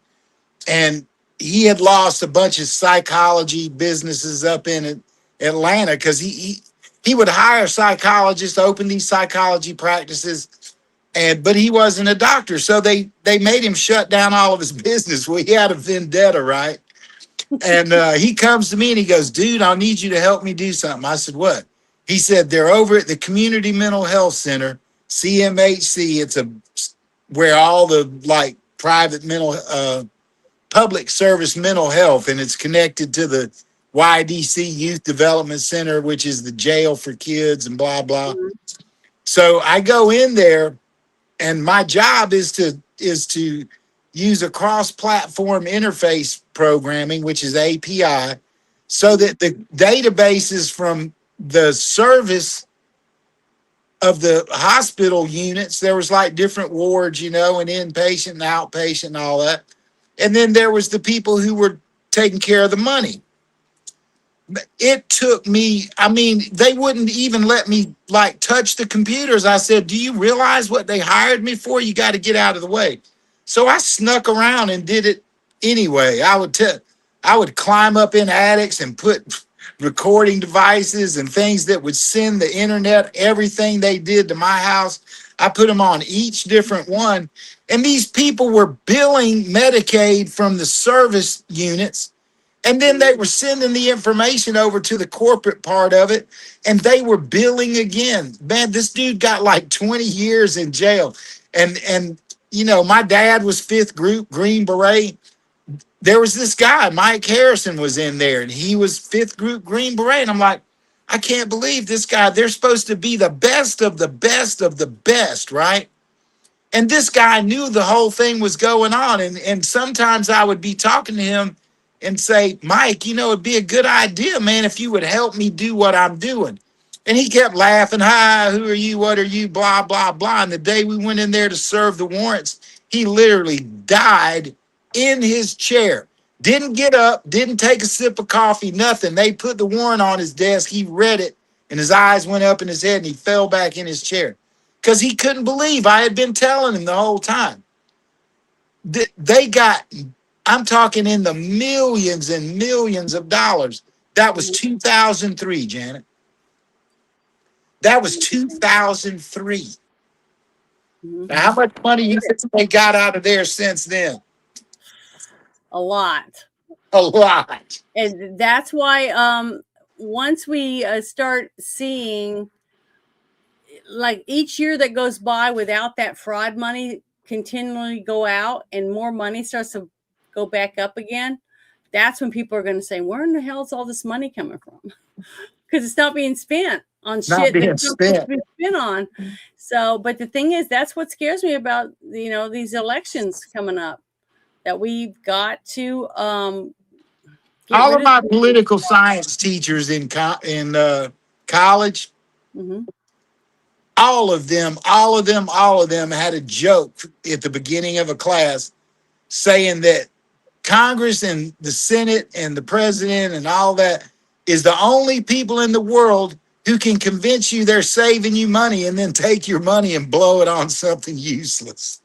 and he had lost a bunch of psychology businesses up in Atlanta because he would hire psychologists to open these psychology practices, but he wasn't a doctor, so they made him shut down all of his business. Well, he had a vendetta, right? And he comes to me and he goes, dude, I need you to help me do something. I said, what? He said, they're over at the Community Mental Health Center, CMHC. It's where all the private public service mental health, and it's connected to the YDC Youth Development Center, which is the jail for kids and blah, blah. So I go in there and my job is to use a cross-platform interface programming, which is API, so that the databases from the service of the hospital units, there was different wards, and inpatient and outpatient and all that. And then there was the people who were taking care of the money. It took me, they wouldn't even let me touch the computers. I said, do you realize what they hired me for? You got to get out of the way. So I snuck around and did it anyway. I would climb up in attics and put recording devices and things that would send the internet, everything they did to my house. I put them on each different one. And these people were billing Medicaid from the service units. And then they were sending the information over to the corporate part of it. And they were billing again. Man, this dude got 20 years in jail. And my dad was 5th group Green Beret. There was this guy, Mike Harrison, was in there, and he was 5th group Green Beret. And I'm like, I can't believe this guy. They're supposed to be the best of the best of the best, right? And this guy knew the whole thing was going on. And sometimes I would be talking to him and say, Mike, it'd be a good idea, man, if you would help me do what I'm doing. And he kept laughing, hi, who are you, what are you, blah, blah, blah. And the day we went in there to serve the warrants, he literally died in his chair. Didn't get up, didn't take a sip of coffee, nothing. They put the warrant on his desk, he read it, and his eyes went up in his head and he fell back in his chair. Because he couldn't believe I had been telling him the whole time. They got, I'm talking in the millions and millions of dollars. That was 2003, Janet. That was 2003. Now, how much money you think they got out of there since then? A lot. A lot. And that's why once we start seeing each year that goes by without that fraud money continually go out and more money starts to go back up again, that's when people are going to say, where in the hell is all this money coming from? Because it's not being spent on shit that's not supposed to be spent on. So, but the thing is, that's what scares me about, these elections coming up, that we've got to all of my political science teachers in college, all of them had a joke at the beginning of a class saying that Congress and the Senate and the president and all that is the only people in the world who can convince you they're saving you money and then take your money and blow it on something useless.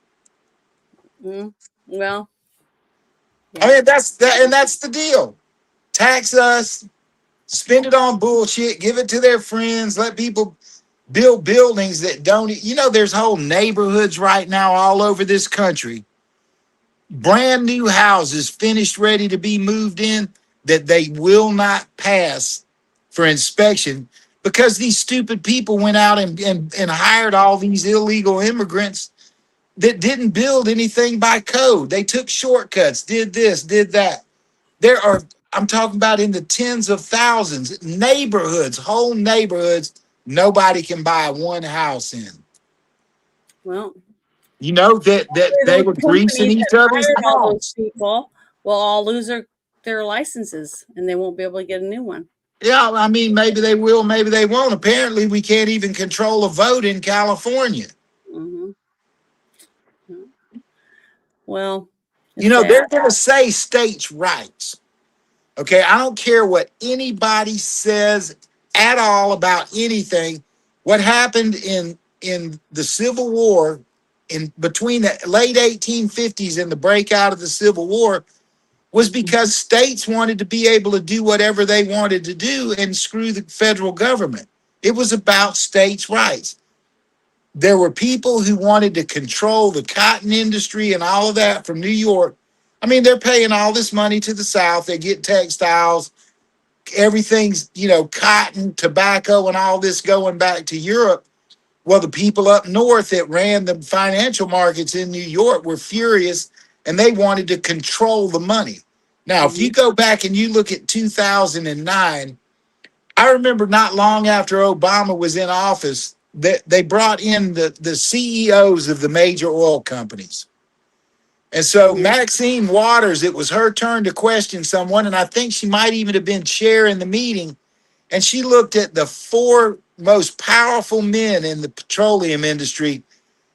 Well, I mean, that's the deal. Tax us, spend it on bullshit, give it to their friends, let people build buildings that don't, there's whole neighborhoods right now all over this country, brand new houses finished, ready to be moved in, that they will not pass for inspection because these stupid people went out and hired all these illegal immigrants that didn't build anything by code. They took shortcuts, did this, did that. I'm talking about in the tens of thousands, neighborhoods, whole neighborhoods, nobody can buy one house in. Well, that they were greasing each other's all those palms. people will all lose their licenses and they won't be able to get a new one. Yeah, I mean, maybe they will, maybe they won't. Apparently, we can't even control a vote in California. Mm-hmm. Well, they're going to say states' rights. Okay, I don't care what anybody says at all about anything. What happened in the Civil War, in between the late 1850s and the breakout of the Civil War, was because states wanted to be able to do whatever they wanted to do and screw the federal government. It was about states' rights. There were people who wanted to control the cotton industry and all of that from New York. I mean, they're paying all this money to the South. They get textiles, everything's, cotton, tobacco, and all this going back to Europe. Well, the people up north that ran the financial markets in New York were furious, and they wanted to control the money. Now, if you go back and you look at 2009, I remember not long after Obama was in office, that they brought in the CEOs of the major oil companies. And so Maxine Waters, it was her turn to question someone, and I think she might even have been chair in the meeting. And she looked at the 4 most powerful men in the petroleum industry,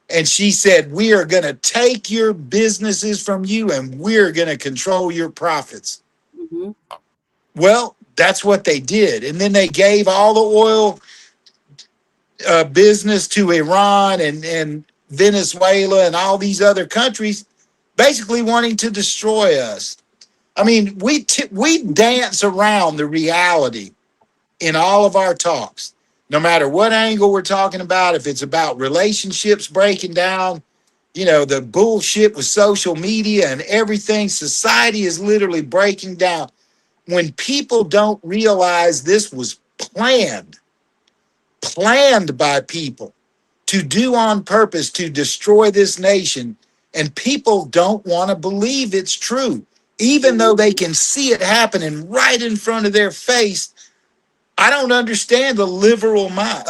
and she said, we are going to take your businesses from you, and we're going to control your profits. Mm-hmm. Well, that's what they did. And then they gave all the oil business to Iran and Venezuela and all these other countries, basically wanting to destroy us. I mean, we dance around the reality in all of our talks, no matter what angle we're talking about. If it's about relationships breaking down, the bullshit with social media and everything, society is literally breaking down. When people don't realize this was planned by people to do on purpose to destroy this nation, and people don't want to believe it's true, even though they can see it happening right in front of their face. I don't understand a liberal mind.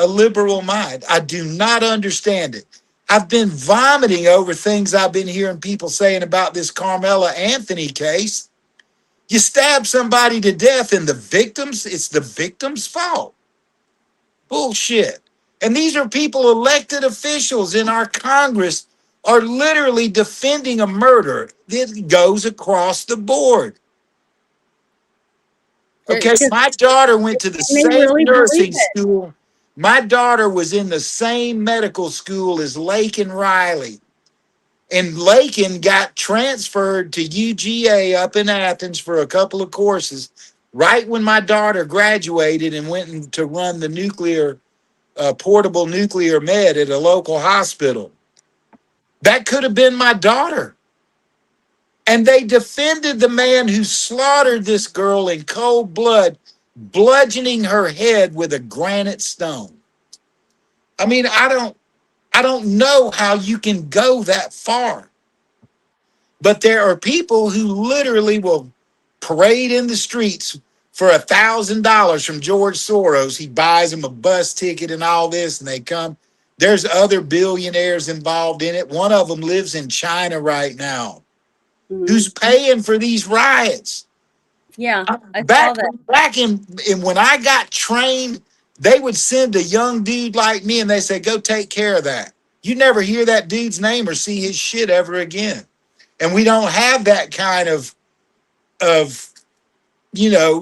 I do not understand it. I've been vomiting over things I've been hearing people saying about this Carmela Anthony case. You stab somebody to death and it's the victim's fault. Bullshit. And these are people, elected officials in our Congress, are literally defending a murder that goes across the board. Okay, my daughter went to the same nursing school. My daughter was in the same medical school as Laken Riley. And Laken got transferred to UGA up in Athens for a couple of courses right when my daughter graduated and went to run the portable nuclear med at a local hospital. That could have been my daughter. And they defended the man who slaughtered this girl in cold blood, bludgeoning her head with a granite stone. I mean, I don't know how you can go that far. But there are people who literally will parade in the streets for $1,000 from George Soros. He buys them a bus ticket and all this, and they come. There's other billionaires involved in it. One of them lives in China right now. Mm-hmm. Who's paying for these riots? Yeah, I back saw that. Back in when I got trained, they would send a young dude like me, and they say, "Go take care of that." You never hear that dude's name or see his shit ever again. And we don't have that kind of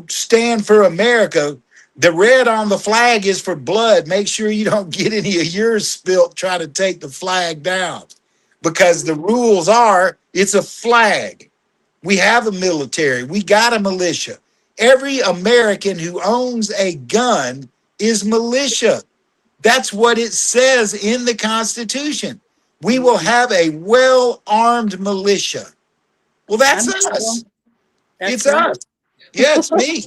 stand for America. The red on the flag is for blood. Make sure you don't get any of yours spilt trying to take the flag down, because the rules are it's a flag. We have a military. We got a militia. Every American who owns a gun is militia. That's what it says in the Constitution. We will have a well-armed militia. Well, that's us. It's us. Yeah, it's me.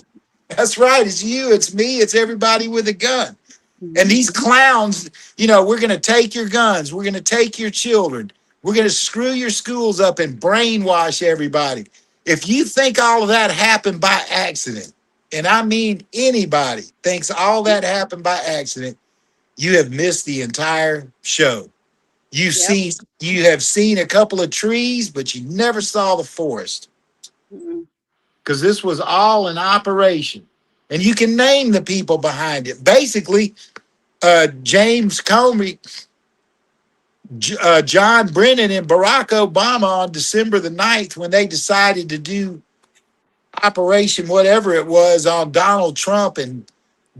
That's right. It's you. It's me. It's everybody with a gun. And these clowns, you know, we're going to take your guns. We're going to take your children. We're going to screw your schools up and brainwash everybody. If you think all of that happened by accident, and I mean anybody thinks all that happened by accident, you have missed the entire show. You have seen a couple of trees, but you never saw the forest. Because this was all an operation. And you can name the people behind it. Basically, James Comey, John Brennan, and Barack Obama on December the 9th, when they decided to do Operation whatever it was on Donald Trump and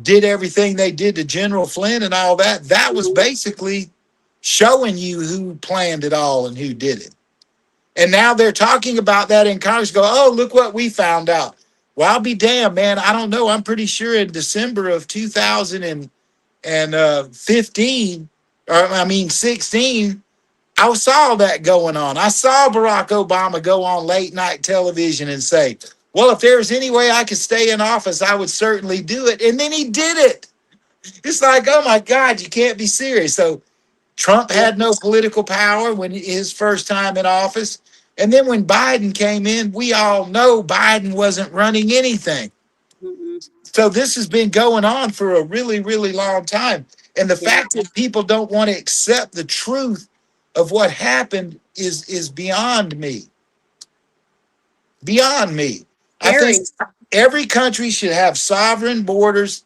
did everything they did to General Flynn and all that, that was basically showing you who planned it all and who did it. And now they're talking about that in Congress, go, oh, look what we found out. Well, I'll be damned, man. I don't know. I'm pretty sure in December of 2015, or I mean 16, I saw that going on. I saw Barack Obama go on late night television and say, well, if there was any way I could stay in office, I would certainly do it. And then he did it. It's like, oh my God, you can't be serious. So Trump had no political power when his first time in office. And then when Biden came in, we all know Biden wasn't running anything. So this has been going on for a really, really long time. And the fact that people don't want to accept the truth of what happened is beyond me. Beyond me. I think every country should have sovereign borders,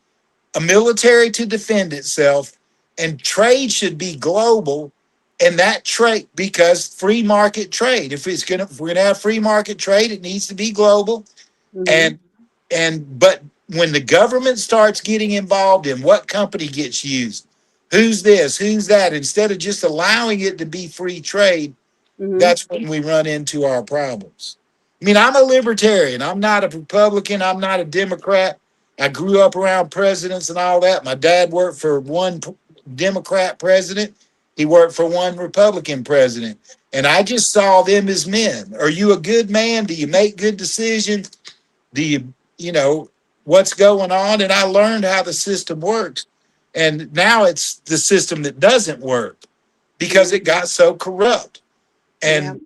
a military to defend itself, and trade should be global. And that trade, because free market trade, if we're gonna have free market trade, it needs to be global. But when the government starts getting involved in what company gets used, who's this, who's that, instead of just allowing it to be free trade, that's when we run into our problems. I mean, I'm a libertarian. I'm not a Republican. I'm not a Democrat. I grew up around presidents and all that. My dad worked for one Democrat president. He worked for one Republican president. And I just saw them as men. Are you a good man? Do you make good decisions? Do you know, what's going on? And I learned how the system works. And now it's the system that doesn't work because it got so corrupt. And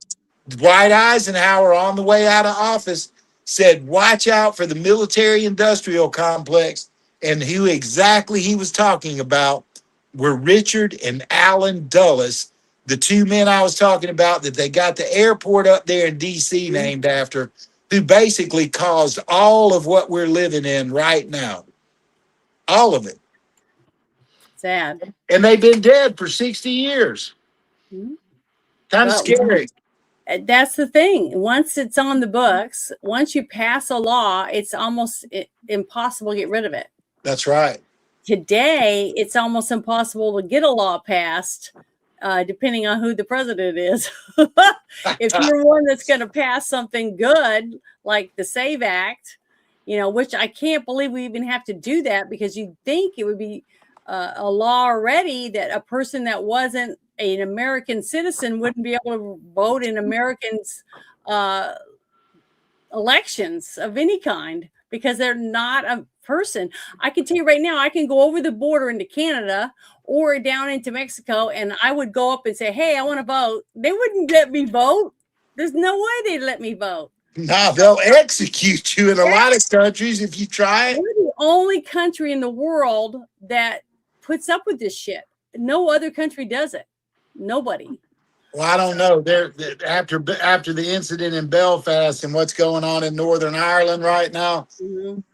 Dwight Eisenhower, on the way out of office, said, watch out for the military-industrial complex. And who exactly he was talking about were Richard and Allen Dulles, the two men I was talking about that they got the airport up there in D.C. named after, who basically caused all of what we're living in right now. All of it. Sad. And they've been dead for 60 years. Kind of scary. That's the thing. Once it's on the books, once you pass a law, it's almost impossible to get rid of it. That's right. Today, it's almost impossible to get a law passed, depending on who the president is. If you're one that's going to pass something good, like the SAVE Act, you know, which I can't believe we even have to do that, because you'd think it would be a law already that a person that wasn't an American citizen wouldn't be able to vote in Americans' elections of any kind, because they're not a person. I can tell you right now, I can go over the border into Canada or down into Mexico, and I would go up and say, hey, I want to vote. They wouldn't let me vote. There's no way they'd let me vote. No, they'll execute you in a lot of countries if you try. We're the only country in the world that puts up with this shit. No other country does it. Nobody. Well, I don't know. After the incident in Belfast and what's going on in Northern Ireland right now,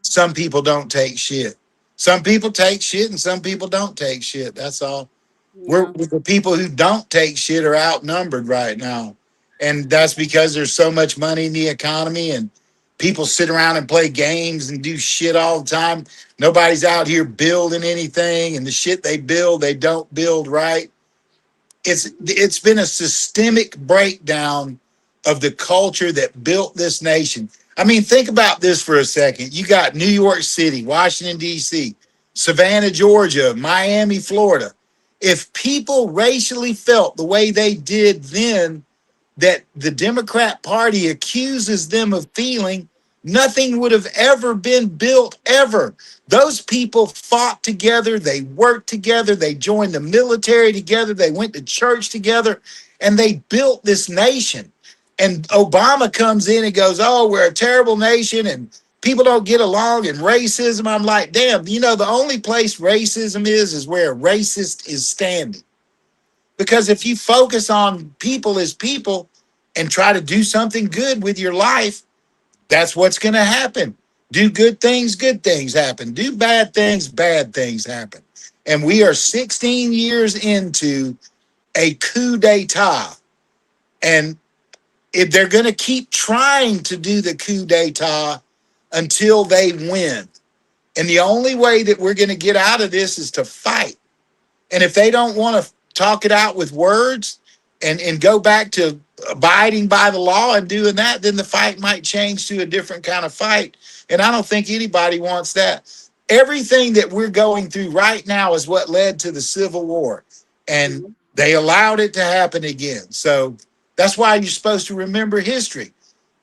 some people don't take shit. Some people take shit and some people don't take shit. That's all. The people who don't take shit are outnumbered right now. And that's because there's so much money in the economy and people sit around and play games and do shit all the time. Nobody's out here building anything, and the shit they build, they don't build right. It's been a systemic breakdown of the culture that built this nation. I mean, think about this for a second. You got New York City, Washington, D.C., Savannah, Georgia, Miami, Florida. If people racially felt the way they did then, that the Democrat Party accuses them of feeling, nothing would have ever been built, ever. Those people fought together, they worked together, they joined the military together, they went to church together, and they built this nation. And Obama comes in and goes, oh, we're a terrible nation and people don't get along and racism. I'm like, damn, you know, the only place racism is where a racist is standing. Because if you focus on people as people and try to do something good with your life, that's what's going to happen. Do good things happen. Do bad things happen. And we are 16 years into a coup d'etat. And if they're going to keep trying to do the coup d'etat until they win. And the only way that we're going to get out of this is to fight. And if they don't want to talk it out with words and go back to abiding by the law and doing that, then the fight might change to a different kind of fight. And I don't think anybody wants that. Everything that we're going through right now is what led to the Civil War. And they allowed it to happen again. So that's why you're supposed to remember history.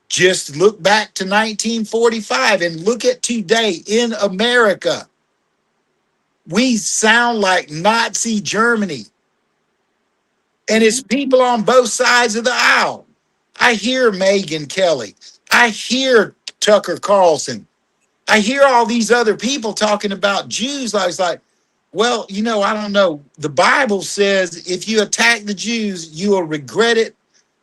Just look back to 1945 and look at today in America. We sound like Nazi Germany. And it's people on both sides of the aisle. I hear Megyn Kelly. I hear Tucker Carlson. I hear all these other people talking about Jews. I was like, well, you know, I don't know. The Bible says if you attack the Jews, you will regret it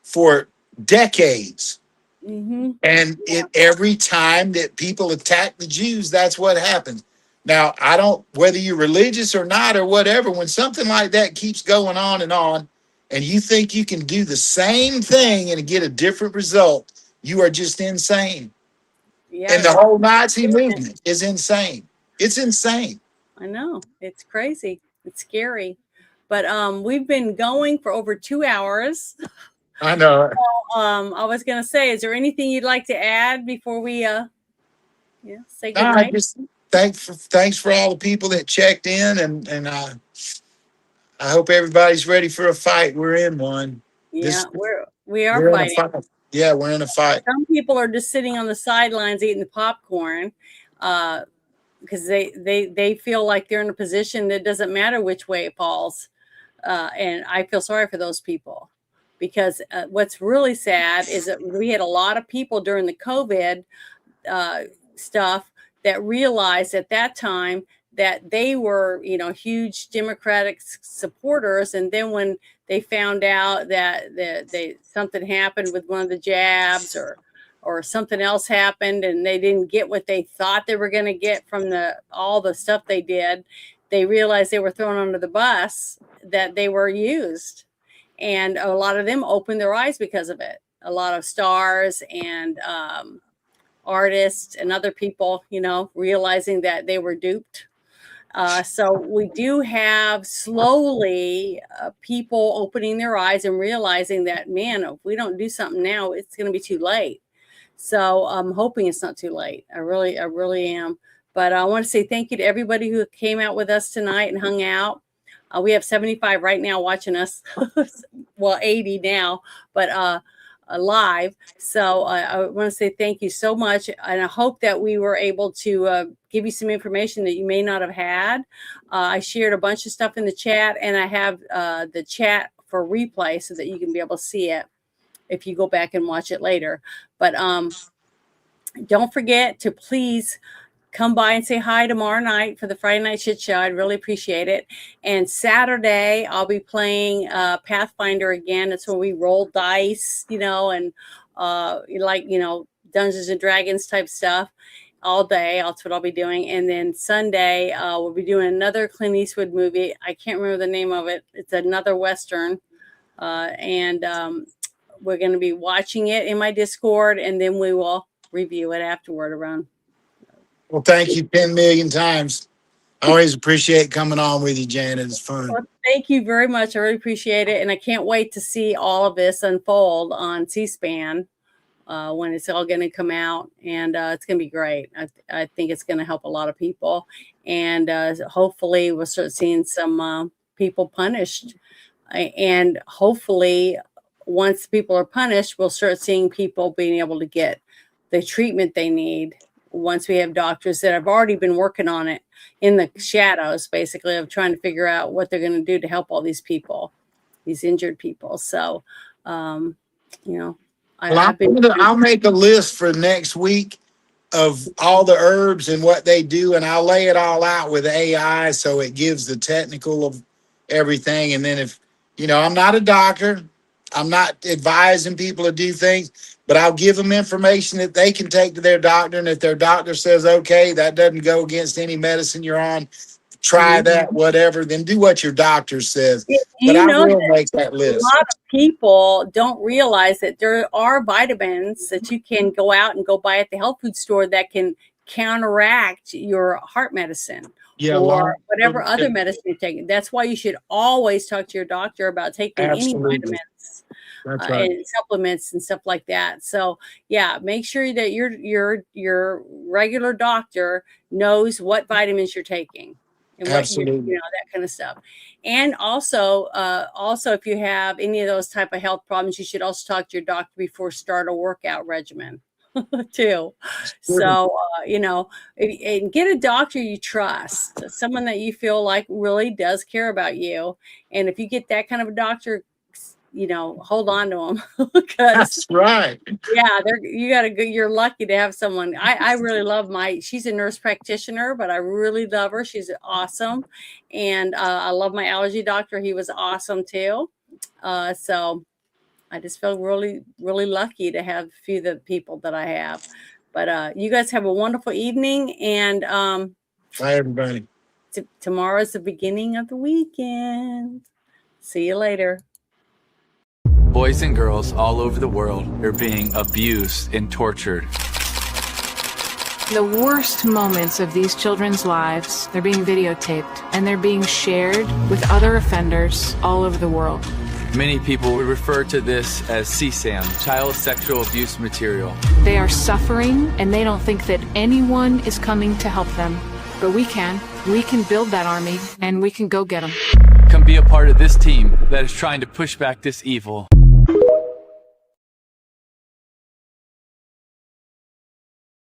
for decades. Mm-hmm. And every time that people attack the Jews, that's what happens. Now, I don't, whether you're religious or not or whatever, when something like that keeps going on, and you think you can do the same thing and get a different result, you are just insane. Yeah, And the whole Nazi movement is insane. It's insane. I know. It's crazy. It's scary. But we've been going for over 2 hours. I know. I was going to say, is there anything you'd like to add before we say No, goodnight? just thanks for all the people that checked in, and I hope everybody's ready for a fight. We're in one. Yeah, we we're are in a fighting. fight. Yeah, we're in a fight. Some people are just sitting on the sidelines eating the popcorn because they feel like they're in a position that doesn't matter which way it falls. And I feel sorry for those people. Because what's really sad is that we had a lot of people during the COVID stuff that realized at that time that they were, you know, huge Democratic supporters. And then when they found out that something happened with one of the jabs or something else happened and they didn't get what they thought they were going to get from all the stuff they did, they realized they were thrown under the bus, that they were used. And a lot of them opened their eyes because of it. A lot of stars and artists and other people, you know, realizing that they were duped. So we do have slowly people opening their eyes and realizing that, man, if we don't do something now, it's going to be too late. So I'm hoping it's not too late. I really am. But I want to say thank you to everybody who came out with us tonight and hung out. We have 75 right now watching us. Well, 80 now, but live. So I want to say thank you so much. And I hope that we were able to give you some information that you may not have had. I shared a bunch of stuff in the chat, and I have the chat for replay so that you can be able to see it if you go back and watch it later. But don't forget to please come by and say hi tomorrow night for the Friday Night Shit Show. I'd really appreciate it. And Saturday, I'll be playing Pathfinder again. It's when we roll dice, you know, and Dungeons and Dragons type stuff all day. That's what I'll be doing. And then Sunday, we'll be doing another Clint Eastwood movie. I can't remember the name of it. It's another Western. And we're going to be watching it in my Discord, and then we will review it afterward around. Well, thank you 10 million times. Always appreciate coming on with you, Janet. It's fun. Well, thank you very much. I really appreciate it. And I can't wait to see all of this unfold on C-SPAN when it's all going to come out. And it's going to be great. I think it's going to help a lot of people. And hopefully we'll start seeing some people punished. And hopefully once people are punished, we'll start seeing people being able to get the treatment they need once we have doctors that have already been working on it in the shadows, basically, of trying to figure out what they're going to do to help all these people, these injured people. So, you know, I'll make a list for next week of all the herbs and what they do, and I'll lay it all out with AI so it gives the technical of everything. And then if, you know, I'm not a doctor, I'm not advising people to do things, but I'll give them information that they can take to their doctor. And if their doctor says, okay, that doesn't go against any medicine you're on, try that, whatever, then do what your doctor says. But I will make that list. A lot of people don't realize that there are vitamins that you can go out and go buy at the health food store that can counteract your heart medicine. Yeah, or whatever other medicine you're taking. That's why you should always talk to your doctor about taking any vitamins and supplements and stuff like that. So yeah, make sure that your regular doctor knows what vitamins you're taking and what you know, that kind of stuff. And also if you have any of those type of health problems, you should also talk to your doctor before start a workout regimen. Too. So, you know, and get a doctor you trust, someone that you feel like really does care about you. And if you get that kind of a doctor, you know, hold on to them. That's right. Yeah, you're lucky to have someone. I really love she's a nurse practitioner, but I really love her. She's awesome. And I love my allergy doctor. He was awesome too. So I just feel really, really lucky to have a few of the people that I have. But you guys have a wonderful evening. And bye, everybody. Tomorrow's the beginning of the weekend. See you later. Boys and girls all over the world are being abused and tortured. The worst moments of these children's lives, they're being videotaped and they're being shared with other offenders all over the world. Many people would refer to this as CSAM, child sexual abuse material. They are suffering and they don't think that anyone is coming to help them. But we can. We can build that army and we can go get them. Come be a part of this team that is trying to push back this evil.